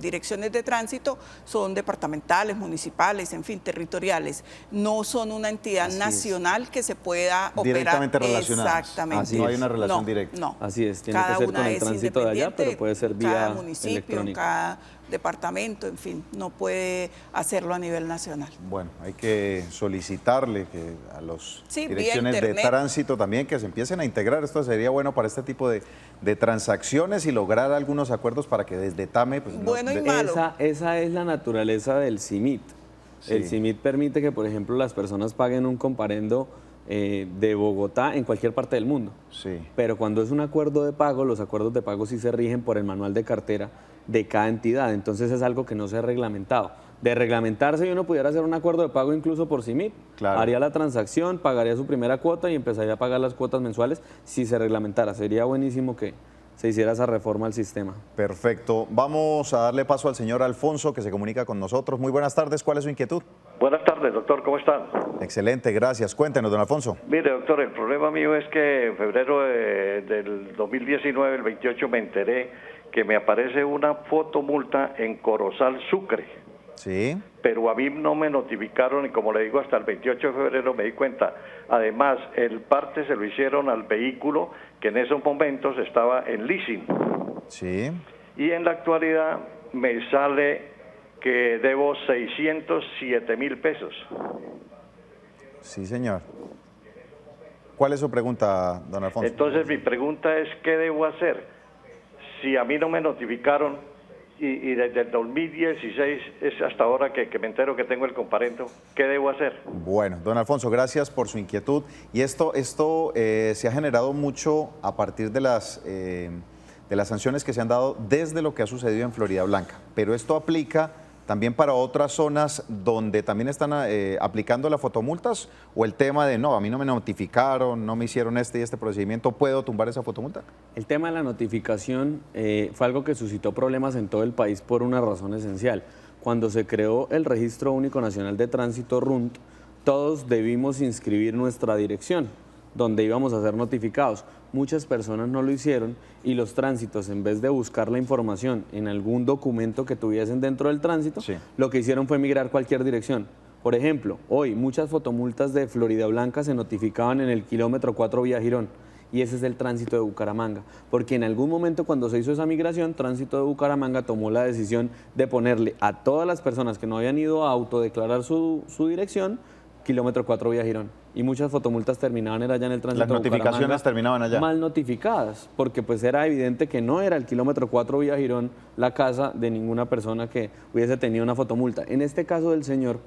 direcciones de tránsito son departamentales, municipales, en fin, territoriales. No son una entidad nacional que se pueda operar directamente relacionadas. Exactamente. No hay una relación directa. No. Así es, tiene que ser con el tránsito de allá, pero puede ser vía cada municipio, electrónica. cada departamento, en fin, no puede hacerlo a nivel nacional. Bueno, hay que solicitarle que a las direcciones de tránsito también que se empiecen a integrar. Esto sería bueno para este tipo de transacciones y lograr algunos acuerdos para que desde Tame... Pues, bueno y malo. Esa es la naturaleza del CIMIT. Sí. El CIMIT permite que, por ejemplo, las personas paguen un comparendo de Bogotá en cualquier parte del mundo. Sí. Pero cuando es un acuerdo de pago, los acuerdos de pago sí se rigen por el manual de cartera de cada entidad. Entonces es algo que no se ha reglamentado. De reglamentarse, uno pudiera hacer un acuerdo de pago incluso por CIMIT. Claro. Haría la transacción, pagaría su primera cuota y empezaría a pagar las cuotas mensuales si se reglamentara. Sería buenísimo que se hiciera esa reforma al sistema. Perfecto. Vamos a darle paso al señor Alfonso, que se comunica con nosotros. Muy buenas tardes. ¿Cuál es su inquietud? Buenas tardes, doctor. ¿Cómo están? Excelente, gracias. Cuéntenos, don Alfonso. Mire, doctor, el problema mío es que en febrero del 2019, el 28, me enteré que me aparece una fotomulta en Corozal, Sucre. Sí. Pero a mí no me notificaron y, como le digo, hasta el 28 de febrero me di cuenta. Además, el parte se lo hicieron al vehículo que en esos momentos estaba en leasing. Sí. Y en la actualidad me sale que debo 607,000 pesos. Sí, señor. ¿Cuál es su pregunta, don Alfonso? Entonces, mi pregunta es, ¿qué debo hacer? Si a mí no me notificaron y desde el 2016 es hasta ahora que me entero que tengo el comparendo, ¿qué debo hacer? Bueno, don Alfonso, gracias por su inquietud. Y esto se ha generado mucho a partir de las sanciones que se han dado desde lo que ha sucedido en Florida Blanca. Pero esto aplica también para otras zonas donde también están aplicando las fotomultas, o el tema de no, a mí no me notificaron, no me hicieron este y este procedimiento, ¿puedo tumbar esa fotomulta? El tema de la notificación fue algo que suscitó problemas en todo el país por una razón esencial. Cuando se creó el Registro Único Nacional de Tránsito RUNT, todos debimos inscribir nuestra dirección donde íbamos a ser notificados. Muchas personas no lo hicieron y los tránsitos, en vez de buscar la información en algún documento que tuviesen dentro del tránsito, sí, lo que hicieron fue migrar cualquier dirección. Por ejemplo, hoy muchas fotomultas de Florida Blanca se notificaban en el kilómetro 4 vía Girón, y ese es el tránsito de Bucaramanga, porque en algún momento cuando se hizo esa migración, Tránsito de Bucaramanga tomó la decisión de ponerle a todas las personas que no habían ido a autodeclarar su dirección, kilómetro 4 vía Girón, y muchas fotomultas terminaban allá en el tránsito. Las notificaciones terminaban allá. Mal notificadas, porque pues era evidente que no era el kilómetro 4 vía Girón la casa de ninguna persona que hubiese tenido una fotomulta. En este caso del señor,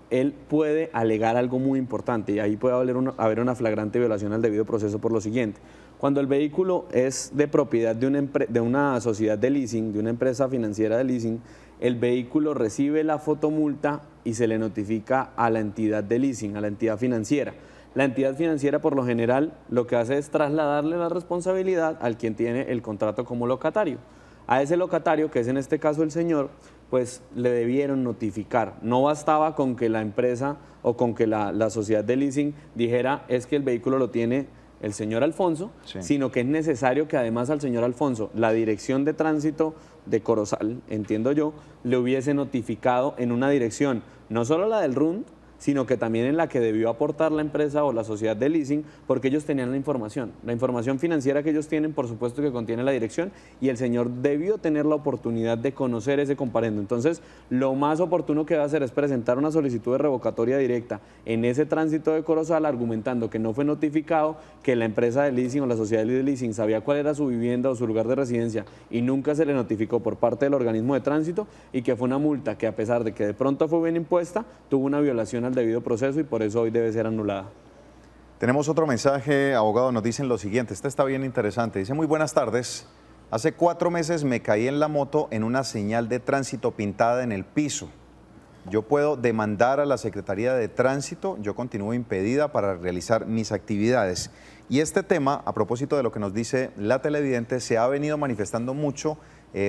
él puede alegar algo muy importante, y ahí puede haber una flagrante violación al debido proceso por lo siguiente. Cuando el vehículo es de propiedad de una sociedad de leasing, de una empresa financiera de leasing, el vehículo recibe la fotomulta y se le notifica a la entidad de leasing, a la entidad financiera. La entidad financiera, por lo general, lo que hace es trasladarle la responsabilidad al quien tiene el contrato como locatario. A ese locatario, que es en este caso el señor, pues le debieron notificar. No bastaba con que la empresa o con que la sociedad de leasing dijera es que el vehículo lo tiene el señor Alfonso, sino que es necesario que además al señor Alfonso la Dirección de Tránsito de Corozal, entiendo yo, le hubiese notificado en una dirección, no solo la del RUND, sino que también en la que debió aportar la empresa o la sociedad de leasing, porque ellos tenían la información financiera que ellos tienen, por supuesto que contiene la dirección, y el señor debió tener la oportunidad de conocer ese comparendo. Entonces, lo más oportuno que va a hacer es presentar una solicitud de revocatoria directa en ese tránsito de Corozal, argumentando que no fue notificado, que la empresa de leasing o la sociedad de leasing sabía cuál era su vivienda o su lugar de residencia y nunca se le notificó por parte del organismo de tránsito, y que fue una multa que, a pesar de que de pronto fue bien impuesta, tuvo una violación al debido proceso y por eso hoy debe ser anulada. Tenemos otro mensaje, abogado, nos dicen lo siguiente, este está bien interesante, dice: muy buenas tardes, hace 4 meses me caí en la moto en una señal de tránsito pintada en el piso. Yo puedo demandar a la Secretaría de Tránsito, yo continúo impedida para realizar mis actividades. Y este tema, a propósito de lo que nos dice la televidente, se ha venido manifestando mucho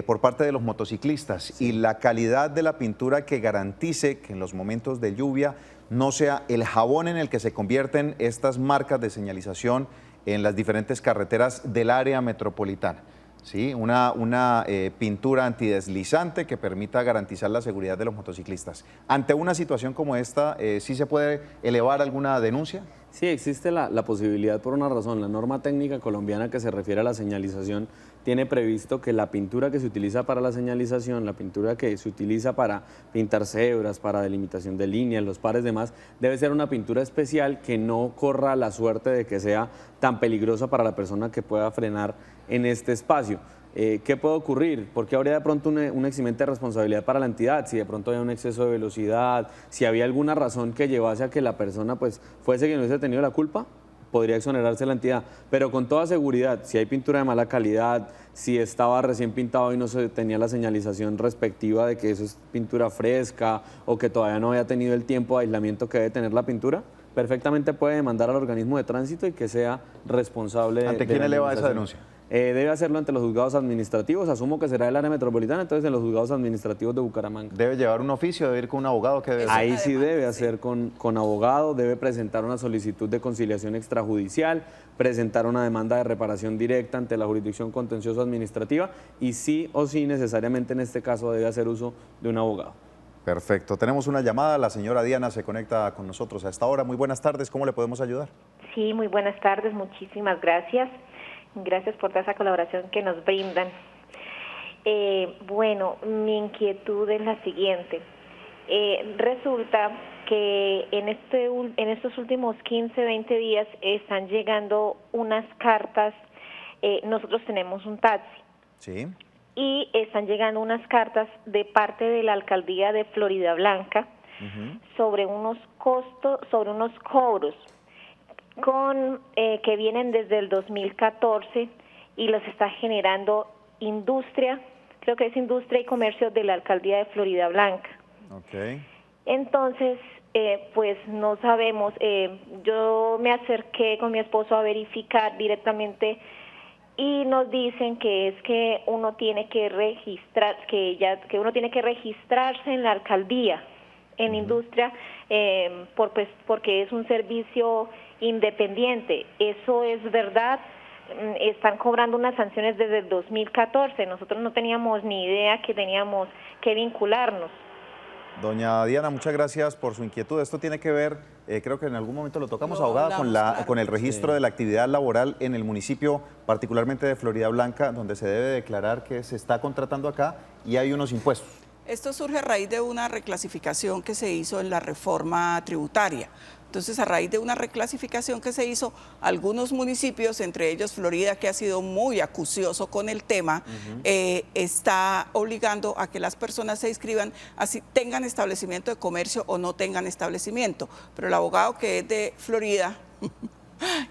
por parte de los motociclistas, y la calidad de la pintura que garantice que en los momentos de lluvia no sea el jabón en el que se convierten estas marcas de señalización en las diferentes carreteras del área metropolitana. ¿Sí? Una pintura antideslizante que permita garantizar la seguridad de los motociclistas. Ante una situación como esta, ¿sí se puede elevar alguna denuncia? Sí, existe la posibilidad por una razón. La norma técnica colombiana que se refiere a la señalización tiene previsto que la pintura que se utiliza para la señalización, la pintura que se utiliza para pintar cebras, para delimitación de líneas, los pares demás, debe ser una pintura especial que no corra la suerte de que sea tan peligrosa para la persona que pueda frenar en este espacio. ¿Qué puede ocurrir? Porque habría de pronto un eximente de responsabilidad para la entidad, si de pronto había un exceso de velocidad, si había alguna razón que llevase a que la persona pues fuese quien hubiese tenido la culpa, podría exonerarse la entidad, pero con toda seguridad, si hay pintura de mala calidad, si estaba recién pintado y no se tenía la señalización respectiva de que eso es pintura fresca o que todavía no había tenido el tiempo de aislamiento que debe tener la pintura, perfectamente puede demandar al organismo de tránsito y que sea responsable. ¿Ante quién eleva esa denuncia? Debe hacerlo ante los juzgados administrativos, asumo que será del área metropolitana, entonces en los juzgados administrativos de Bucaramanga. ¿Debe llevar un oficio, debe ir con un abogado? ¿Qué debe hacer? Ahí sí debe hacer con abogado, debe presentar una solicitud de conciliación extrajudicial, presentar una demanda de reparación directa ante la jurisdicción contencioso administrativa y sí o sí necesariamente en este caso debe hacer uso de un abogado. Perfecto, tenemos una llamada, la señora Diana se conecta con nosotros a esta hora. Muy buenas tardes, ¿cómo le podemos ayudar? Sí, muy buenas tardes, muchísimas gracias. Gracias por toda esa colaboración que nos brindan. Bueno, mi inquietud es la siguiente. Resulta que en estos últimos 15, 20 días están llegando unas cartas. Nosotros tenemos un taxi. Sí. Y están llegando unas cartas de parte de la alcaldía de Florida Blanca sobre unos costos, sobre unos cobros que vienen desde el 2014 y los está generando Industria, creo que es Industria y Comercio de la alcaldía de Florida Blanca. Okay. Entonces, pues no sabemos, yo me acerqué con mi esposo a verificar directamente y nos dicen que es que uno tiene que registrar, que uno tiene que registrarse en la alcaldía, en Industria, porque es un servicio independiente. ¿Eso es verdad? Están cobrando unas sanciones desde el 2014. Nosotros no teníamos ni idea que teníamos que vincularnos. Doña Diana, muchas gracias por su inquietud. Esto tiene que ver, creo que en algún momento lo tocamos, abogada, con el registro de la actividad laboral en el municipio, particularmente de Florida Blanca, donde se debe declarar que se está contratando acá y hay unos impuestos. Esto surge a raíz de una reclasificación que se hizo en la reforma tributaria. Entonces, a raíz de una reclasificación que se hizo, algunos municipios, entre ellos Florida, que ha sido muy acucioso con el tema, está obligando a que las personas se inscriban, así tengan establecimiento de comercio o no tengan establecimiento. Pero el abogado que es de Florida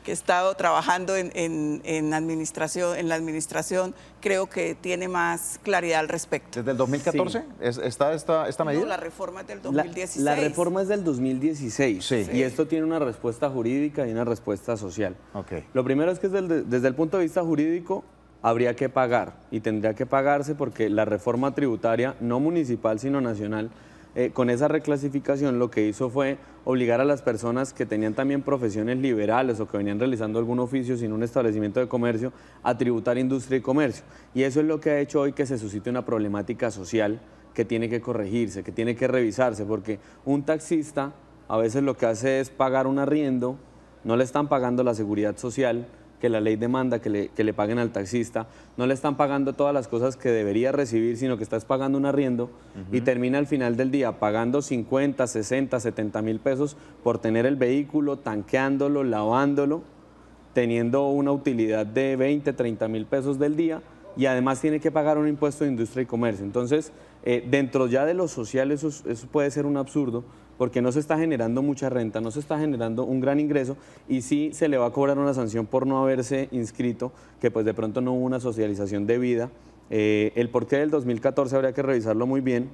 que he estado trabajando en la administración, creo que tiene más claridad al respecto. ¿Desde el 2014 está esta medida? No, la reforma es del 2016. La reforma es del 2016 Sí. y esto tiene una respuesta jurídica y una respuesta social. Okay. Lo primero es que desde el punto de vista jurídico habría que pagar y tendría que pagarse porque la reforma tributaria, no municipal sino nacional, con esa reclasificación lo que hizo fue obligar a las personas que tenían también profesiones liberales o que venían realizando algún oficio sin un establecimiento de comercio a tributar industria y comercio. Y eso es lo que ha hecho hoy que se suscite una problemática social que tiene que corregirse, que tiene que revisarse, porque un taxista a veces lo que hace es pagar un arriendo, no le están pagando la seguridad social que la ley demanda que le paguen al taxista, no le están pagando todas las cosas que debería recibir, sino que estás pagando un arriendo y termina al final del día pagando 50, 60, 70 mil pesos por tener el vehículo, tanqueándolo, lavándolo, teniendo una utilidad de 20, 30 mil pesos del día y además tiene que pagar un impuesto de industria y comercio. Entonces, dentro ya de lo social eso puede ser un absurdo, porque no se está generando mucha renta, no se está generando un gran ingreso y sí se le va a cobrar una sanción por no haberse inscrito, que pues de pronto no hubo una socialización debida. El porqué del 2014 habría que revisarlo muy bien,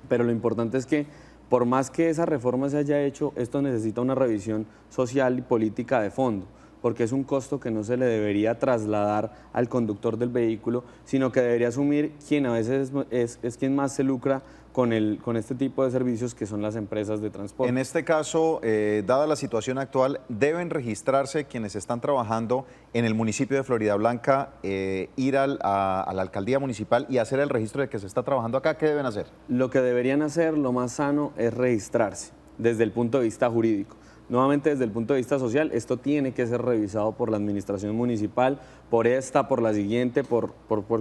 pero lo importante es que por más que esa reforma se haya hecho, esto necesita una revisión social y política de fondo, porque es un costo que no se le debería trasladar al conductor del vehículo, sino que debería asumir quien a veces es quien más se lucra con este tipo de servicios, que son las empresas de transporte. En este caso, dada la situación actual, deben registrarse quienes están trabajando en el municipio de Floridablanca, ir a la alcaldía municipal y hacer el registro de que se está trabajando acá. ¿Qué deben hacer? Lo que deberían hacer, lo más sano, es registrarse desde el punto de vista jurídico. Nuevamente, desde el punto de vista social, esto tiene que ser revisado por la administración municipal, por esta, por la siguiente, por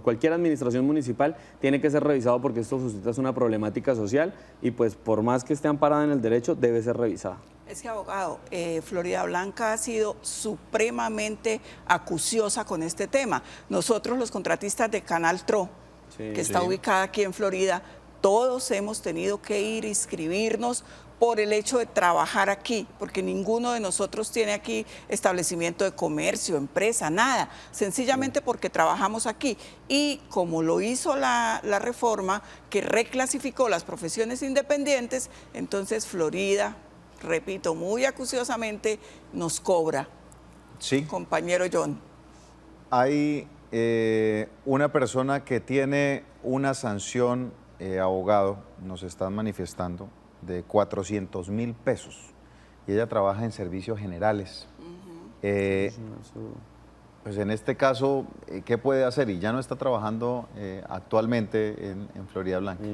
cualquier administración municipal, tiene que ser revisado porque esto suscita una problemática social y pues por más que esté amparada en el derecho, debe ser revisada. Es que, abogado, Floridablanca ha sido supremamente acuciosa con este tema. Nosotros, los contratistas de Canal TRO, que está ubicada aquí en Florida, todos hemos tenido que ir a inscribirnos por el hecho de trabajar aquí, porque ninguno de nosotros tiene aquí establecimiento de comercio, empresa, nada, sencillamente porque trabajamos aquí. Y como lo hizo la reforma que reclasificó las profesiones independientes, entonces Florida, repito, muy acuciosamente nos cobra. Sí. Compañero John. Hay una persona que tiene una sanción, abogado, nos están manifestando, de 400.000 pesos y ella trabaja en servicios generales. Pues en este caso, ¿qué puede hacer? Y ya no está trabajando actualmente en Floridablanca.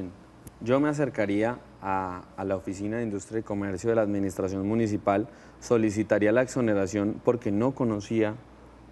Yo me acercaría a la Oficina de Industria y Comercio de la Administración Municipal, solicitaría la exoneración porque no conocía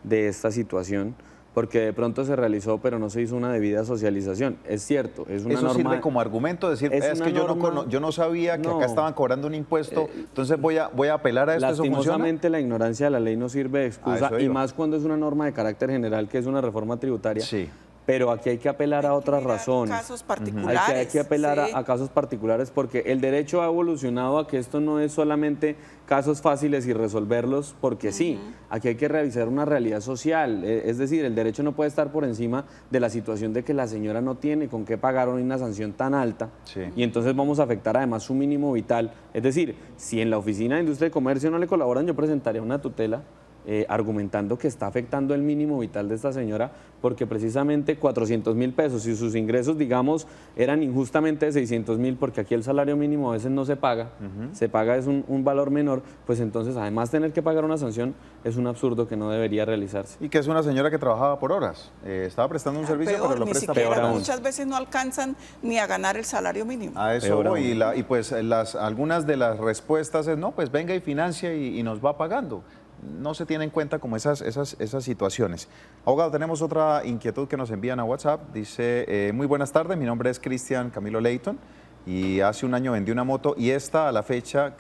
de esta situación, porque de pronto se realizó, pero no se hizo una debida socialización. Es cierto, es una norma... Eso sirve como argumento, decir, es que yo no sabía que acá estaban cobrando un impuesto, entonces voy a apelar a esto. Lastimosamente, la ignorancia de la ley no sirve de excusa, y más cuando es una norma de carácter general, que es una reforma tributaria. Sí. Pero aquí hay que apelar a otras razones. Casos particulares. Hay que apelar a casos particulares porque el derecho ha evolucionado a que esto no es solamente casos fáciles y resolverlos porque sí. Aquí hay que revisar una realidad social. Es decir, el derecho no puede estar por encima de la situación de que la señora no tiene con qué pagar una sanción tan alta y entonces vamos a afectar además su mínimo vital. Es decir, si en la Oficina de Industria y Comercio no le colaboran, yo presentaría una tutela argumentando que está afectando el mínimo vital de esta señora porque precisamente 400.000 pesos, si sus ingresos, digamos, eran injustamente de 600.000, porque aquí el salario mínimo a veces no se paga, se paga es un valor menor, pues entonces además tener que pagar una sanción es un absurdo que no debería realizarse. Y que es una señora que trabajaba por horas, estaba prestando un servicio, pero lo presta por horas. Muchas veces no alcanzan ni a ganar el salario mínimo. A eso voy, y pues algunas de las respuestas es, no, pues venga y financia y nos va pagando. No se tiene en cuenta como esas situaciones. Abogado, tenemos otra inquietud que nos envían a WhatsApp. Dice, muy buenas tardes, mi nombre es Cristian Camilo Leighton y hace un año vendí una moto y esta a la fecha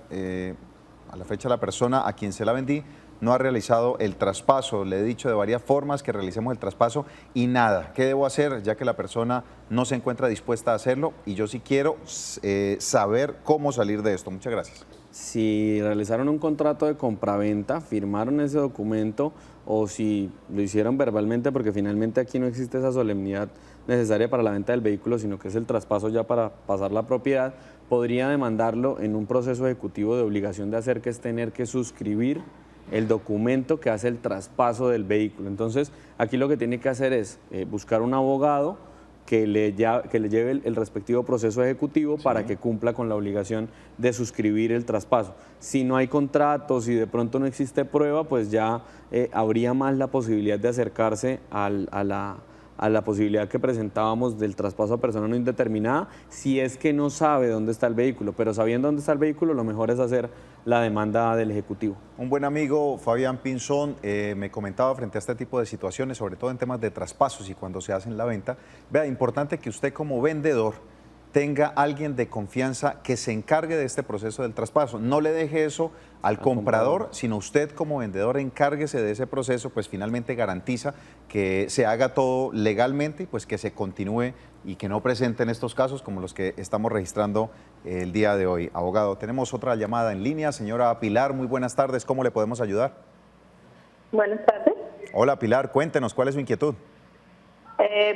la persona a quien se la vendí no ha realizado el traspaso. Le he dicho de varias formas que realicemos el traspaso y nada. ¿Qué debo hacer? Ya que la persona no se encuentra dispuesta a hacerlo y yo sí quiero saber cómo salir de esto. Muchas gracias. si realizaron un contrato de compraventa, firmaron ese documento o si lo hicieron verbalmente, porque finalmente aquí no existe esa solemnidad necesaria para la venta del vehículo, sino que es el traspaso ya para pasar la propiedad, podría demandarlo en un proceso ejecutivo de obligación de hacer, que es tener que suscribir el documento que hace el traspaso del vehículo. Entonces, aquí lo que tiene que hacer es buscar un abogado que le lleve el respectivo proceso ejecutivo para que cumpla con la obligación de suscribir el traspaso. Si no hay contratos, si de pronto no existe prueba, pues ya habría más la posibilidad de acercarse a la posibilidad que presentábamos del traspaso a persona no indeterminada, si es que no sabe dónde está el vehículo. Pero sabiendo dónde está el vehículo, lo mejor es hacer la demanda del Ejecutivo. Un buen amigo, Fabián Pinzón, me comentaba frente a este tipo de situaciones, sobre todo en temas de traspasos y cuando se hacen la venta, vea, importante que usted como vendedor tenga alguien de confianza que se encargue de este proceso del traspaso. No le deje eso al comprador, sino usted como vendedor encárguese de ese proceso, pues finalmente garantiza que se haga todo legalmente y pues que se continúe y que no presenten estos casos como los que estamos registrando el día de hoy. Abogado, tenemos otra llamada en línea. Señora Pilar, muy buenas tardes. ¿Cómo le podemos ayudar? Buenas tardes. Hola Pilar, cuéntenos, ¿cuál es su inquietud?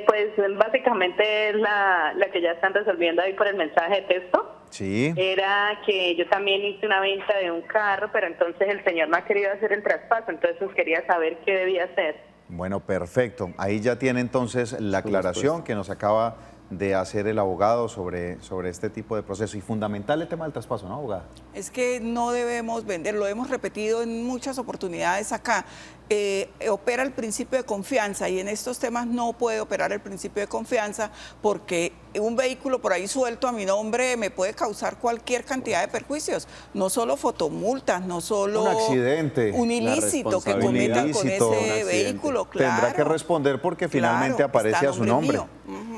Pues básicamente es la que ya están resolviendo ahí por el mensaje de texto. Sí. Era que yo también hice una venta de un carro, pero entonces el señor no ha querido hacer el traspaso, entonces quería saber qué debía hacer. Bueno, perfecto. Ahí ya tiene entonces la aclaración que nos acaba de hacer el abogado sobre este tipo de proceso. Y fundamental el tema del traspaso, ¿no, abogada? Es que no debemos vender, lo hemos repetido en muchas oportunidades acá. Opera el principio de confianza y en estos temas no puede operar el principio de confianza porque un vehículo por ahí suelto a mi nombre me puede causar cualquier cantidad de perjuicios, no solo fotomultas, no solo un accidente, un ilícito que cometan con ese vehículo, claro. Tendrá que responder porque finalmente aparece a su nombre.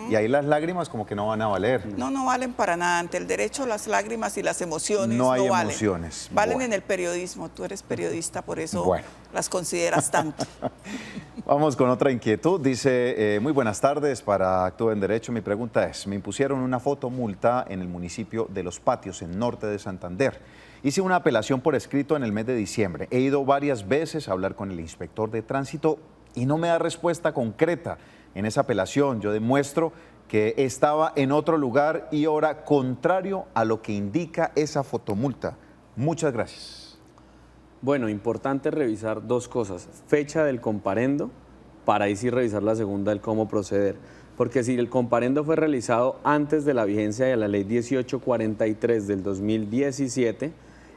Y ahí las lágrimas como que no van a valer. No, no valen para nada. Ante el derecho, las lágrimas y las emociones no hay valen. emociones. Valen en el periodismo. Tú eres periodista, por eso las consideras tanto. Vamos con otra inquietud. Dice, muy buenas tardes, para Actúa en Derecho. Mi pregunta es, me impusieron una fotomulta en el municipio de Los Patios, en norte de Santander. Hice una apelación por escrito en el mes de diciembre. He ido varias veces a hablar con el inspector de tránsito y no me da respuesta concreta. En esa apelación yo demuestro que estaba en otro lugar y hora contrario a lo que indica esa fotomulta. Muchas gracias. Bueno, importante revisar dos cosas. Fecha del comparendo, para ahí sí revisar la segunda, el cómo proceder. Porque si el comparendo fue realizado antes de la vigencia de la ley 1843 del 2017,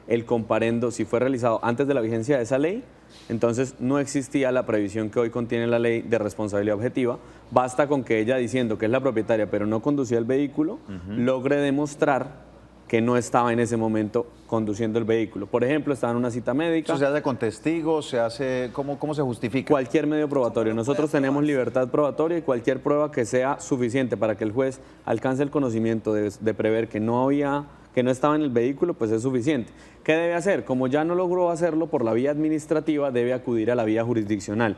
el comparendo, si fue realizado antes de la vigencia de esa ley, entonces no existía la previsión que hoy contiene la ley de responsabilidad objetiva. Basta con que ella, diciendo que es la propietaria pero no conducía el vehículo, logre demostrar que no estaba en ese momento conduciendo el vehículo. Por ejemplo, estaba en una cita médica. ¿Eso se hace con testigos? ¿Se hace, cómo se justifica? Cualquier medio probatorio. Nosotros tenemos libertad probatoria y cualquier prueba que sea suficiente para que el juez alcance el conocimiento de prever que no estaba en el vehículo, pues es suficiente. ¿Qué debe hacer? Como ya no logró hacerlo por la vía administrativa, debe acudir a la vía jurisdiccional.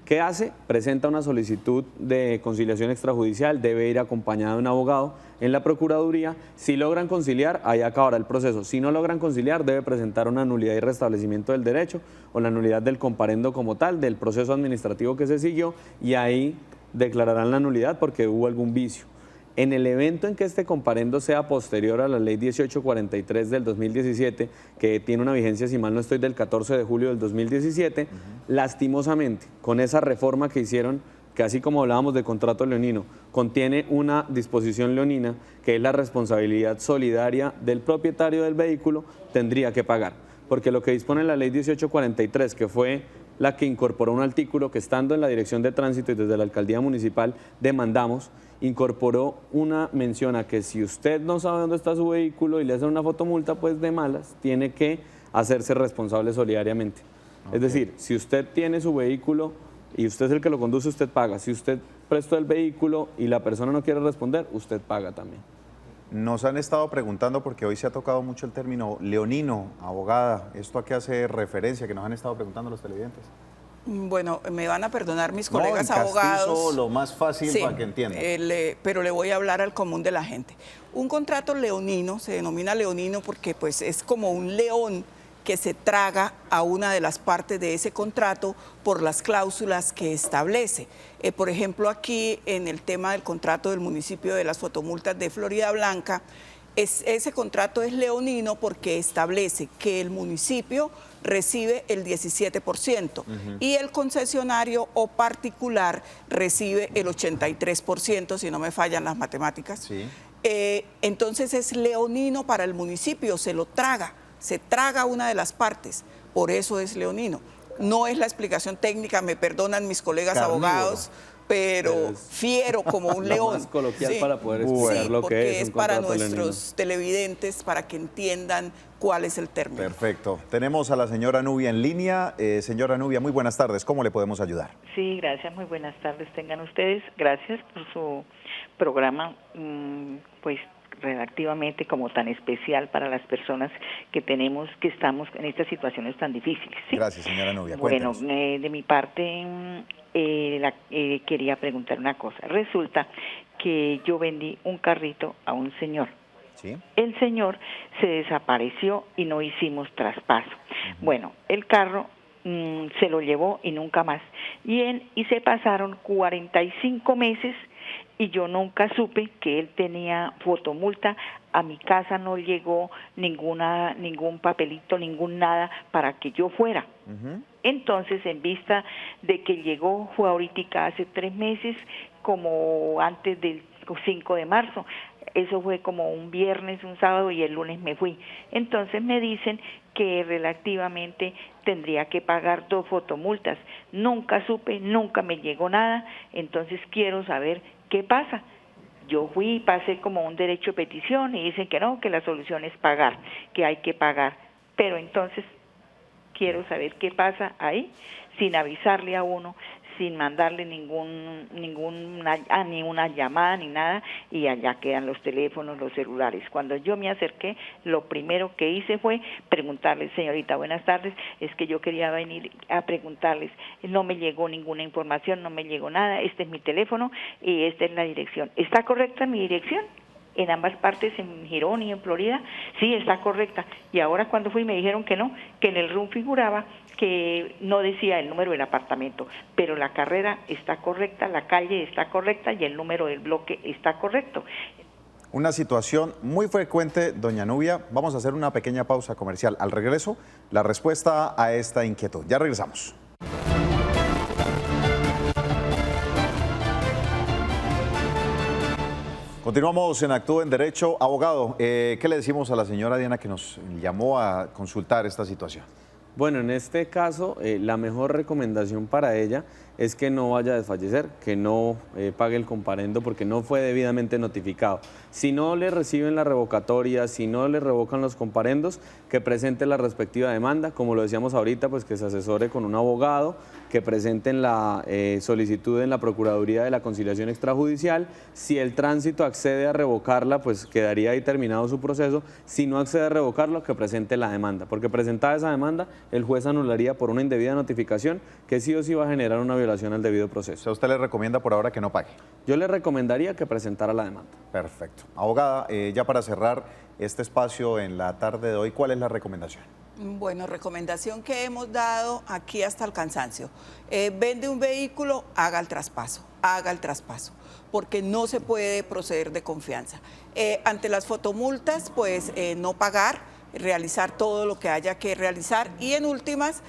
¿Qué hace? Presenta una solicitud de conciliación extrajudicial, debe ir acompañado de un abogado en la Procuraduría. Si logran conciliar, ahí acabará el proceso. Si no logran conciliar, debe presentar una nulidad y restablecimiento del derecho o la nulidad del comparendo como tal, del proceso administrativo que se siguió, y ahí declararán la nulidad porque hubo algún vicio. En el evento en que este comparendo sea posterior a la ley 1843 del 2017, que tiene una vigencia, si mal no estoy, del 14 de julio del 2017, lastimosamente, con esa reforma que hicieron, que así como hablábamos de contrato leonino, contiene una disposición leonina, que es la responsabilidad solidaria del propietario del vehículo, tendría que pagar. Porque lo que dispone la ley 1843, que fue la que incorporó un artículo que, estando en la Dirección de Tránsito y desde la Alcaldía Municipal demandamos, incorporó una mención a que si usted no sabe dónde está su vehículo y le hacen una fotomulta, pues de malas, tiene que hacerse responsable solidariamente. Es decir, si usted tiene su vehículo y usted es el que lo conduce, usted paga. Si usted prestó el vehículo y la persona no quiere responder, usted paga también. Nos han estado preguntando, porque hoy se ha tocado mucho el término leonino, abogada. ¿Esto a qué hace referencia? Que nos han estado preguntando los televidentes. Bueno, me van a perdonar mis colegas en castizo, abogados. lo más fácil Sí, para que entiendan. pero le voy a hablar al común de la gente. Un contrato leonino se denomina leonino porque pues, es como un león que se traga a una de las partes de ese contrato por las cláusulas que establece. Por ejemplo, aquí en el tema del contrato del municipio de las fotomultas de Florida Blanca, ese contrato es leonino porque establece que el municipio recibe el 17% y el concesionario o particular recibe el 83%, si no me fallan las matemáticas. Sí. Entonces es leonino para el municipio, se traga una de las partes, por eso es leonino. No es la explicación técnica, me perdonan mis colegas Carnívoro. abogados, pero fiero como un león. Más coloquial Sí. para poder explicar Sí, lo que porque es es un para contrato nuestros leonino. televidentes, para que entiendan cuál es el término. Perfecto. Tenemos a la señora Nubia en línea. Señora Nubia, muy buenas tardes. ¿Cómo le podemos ayudar? Sí, gracias, muy buenas tardes tengan ustedes. Gracias por su programa, pues relativamente como tan especial para las personas que estamos en estas situaciones tan difíciles. ¿Sí? Gracias, señora Nubia. Bueno, Cuéntenos. de mi parte quería preguntar una cosa. Resulta que yo vendí un carrito a un señor. ¿Sí? El señor se desapareció y no hicimos traspaso. Bueno, el carro se lo llevó y nunca más. Y se pasaron 45 meses y yo nunca supe que él tenía fotomulta. A mi casa no llegó ningún papelito, ningún nada para que yo fuera. Entonces, en vista de que llegó, fue ahorita hace 3 meses, como antes del 5 de marzo, eso fue como un viernes, un sábado y el lunes me fui. Entonces me dicen que relativamente tendría que pagar 2 fotomultas. Nunca supe, nunca me llegó nada, entonces quiero saber qué pasa. Yo fui y pasé como un derecho de petición y dicen que no, que la solución es pagar, que hay que pagar. Pero entonces quiero saber qué pasa ahí, sin avisarle a uno, sin mandarle ni una llamada ni nada, y allá quedan los teléfonos, los celulares. Cuando yo me acerqué, lo primero que hice fue preguntarles, señorita, buenas tardes, es que yo quería venir a preguntarles, no me llegó ninguna información, no me llegó nada, este es mi teléfono y esta es la dirección. ¿Está correcta mi dirección? En ambas partes, en Girón y en Florida, sí, está correcta. Y ahora cuando fui me dijeron que no, que en el RUN figuraba que no decía el número del apartamento, pero la carrera está correcta, la calle está correcta y el número del bloque está correcto. Una situación muy frecuente, doña Nubia. Vamos a hacer una pequeña pausa comercial. Al regreso, la respuesta a esta inquietud. Ya regresamos. Continuamos en Actúa en Derecho. Abogado, ¿qué le decimos a la señora Diana que nos llamó a consultar esta situación? Bueno, en este caso, la mejor recomendación para ella es que no vaya a desfallecer, que no pague el comparendo porque no fue debidamente notificado. Si no le reciben la revocatoria, si no le revocan los comparendos, que presente la respectiva demanda, como lo decíamos ahorita, pues que se asesore con un abogado, que presenten la solicitud en la Procuraduría de la Conciliación Extrajudicial. Si el tránsito accede a revocarla, pues quedaría ahí terminado su proceso. Si no accede a revocarlo, que presente la demanda, porque presentada esa demanda, el juez anularía por una indebida notificación que sí o sí va a generar una violación al debido proceso. O sea, ¿usted le recomienda por ahora que no pague? Yo le recomendaría que presentara la demanda. Perfecto. Abogada, ya para cerrar este espacio en la tarde de hoy, ¿cuál es la recomendación? Bueno, recomendación que hemos dado aquí hasta el cansancio. Vende un vehículo, haga el traspaso, porque no se puede proceder de confianza. Ante las fotomultas, pues no pagar, realizar todo lo que haya que realizar y en últimas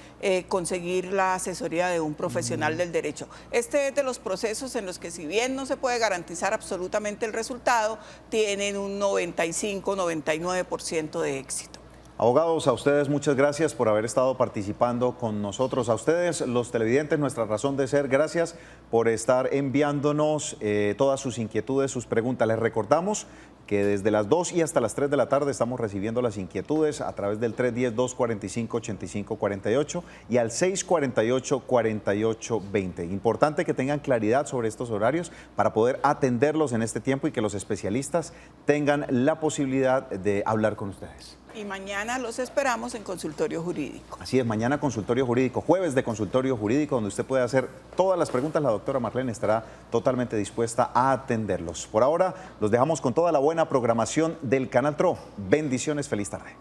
conseguir la asesoría de un profesional del derecho. Este es de los procesos en los que si bien no se puede garantizar absolutamente el resultado, tienen un 95-99% de éxito. Abogados, a ustedes muchas gracias por haber estado participando con nosotros. A ustedes, los televidentes, nuestra razón de ser, gracias por estar enviándonos todas sus inquietudes, sus preguntas. Les recordamos que desde las 2 y hasta las 3 de la tarde estamos recibiendo las inquietudes a través del 310-245-8548 y al 648-4820. Importante que tengan claridad sobre estos horarios para poder atenderlos en este tiempo y que los especialistas tengan la posibilidad de hablar con ustedes. Y mañana los esperamos en Consultorio Jurídico. Así es, mañana Consultorio Jurídico, jueves de Consultorio Jurídico, donde usted puede hacer todas las preguntas. La doctora Marlene estará totalmente dispuesta a atenderlos. Por ahora, los dejamos con toda la buena programación del Canal TRO. Bendiciones, feliz tarde.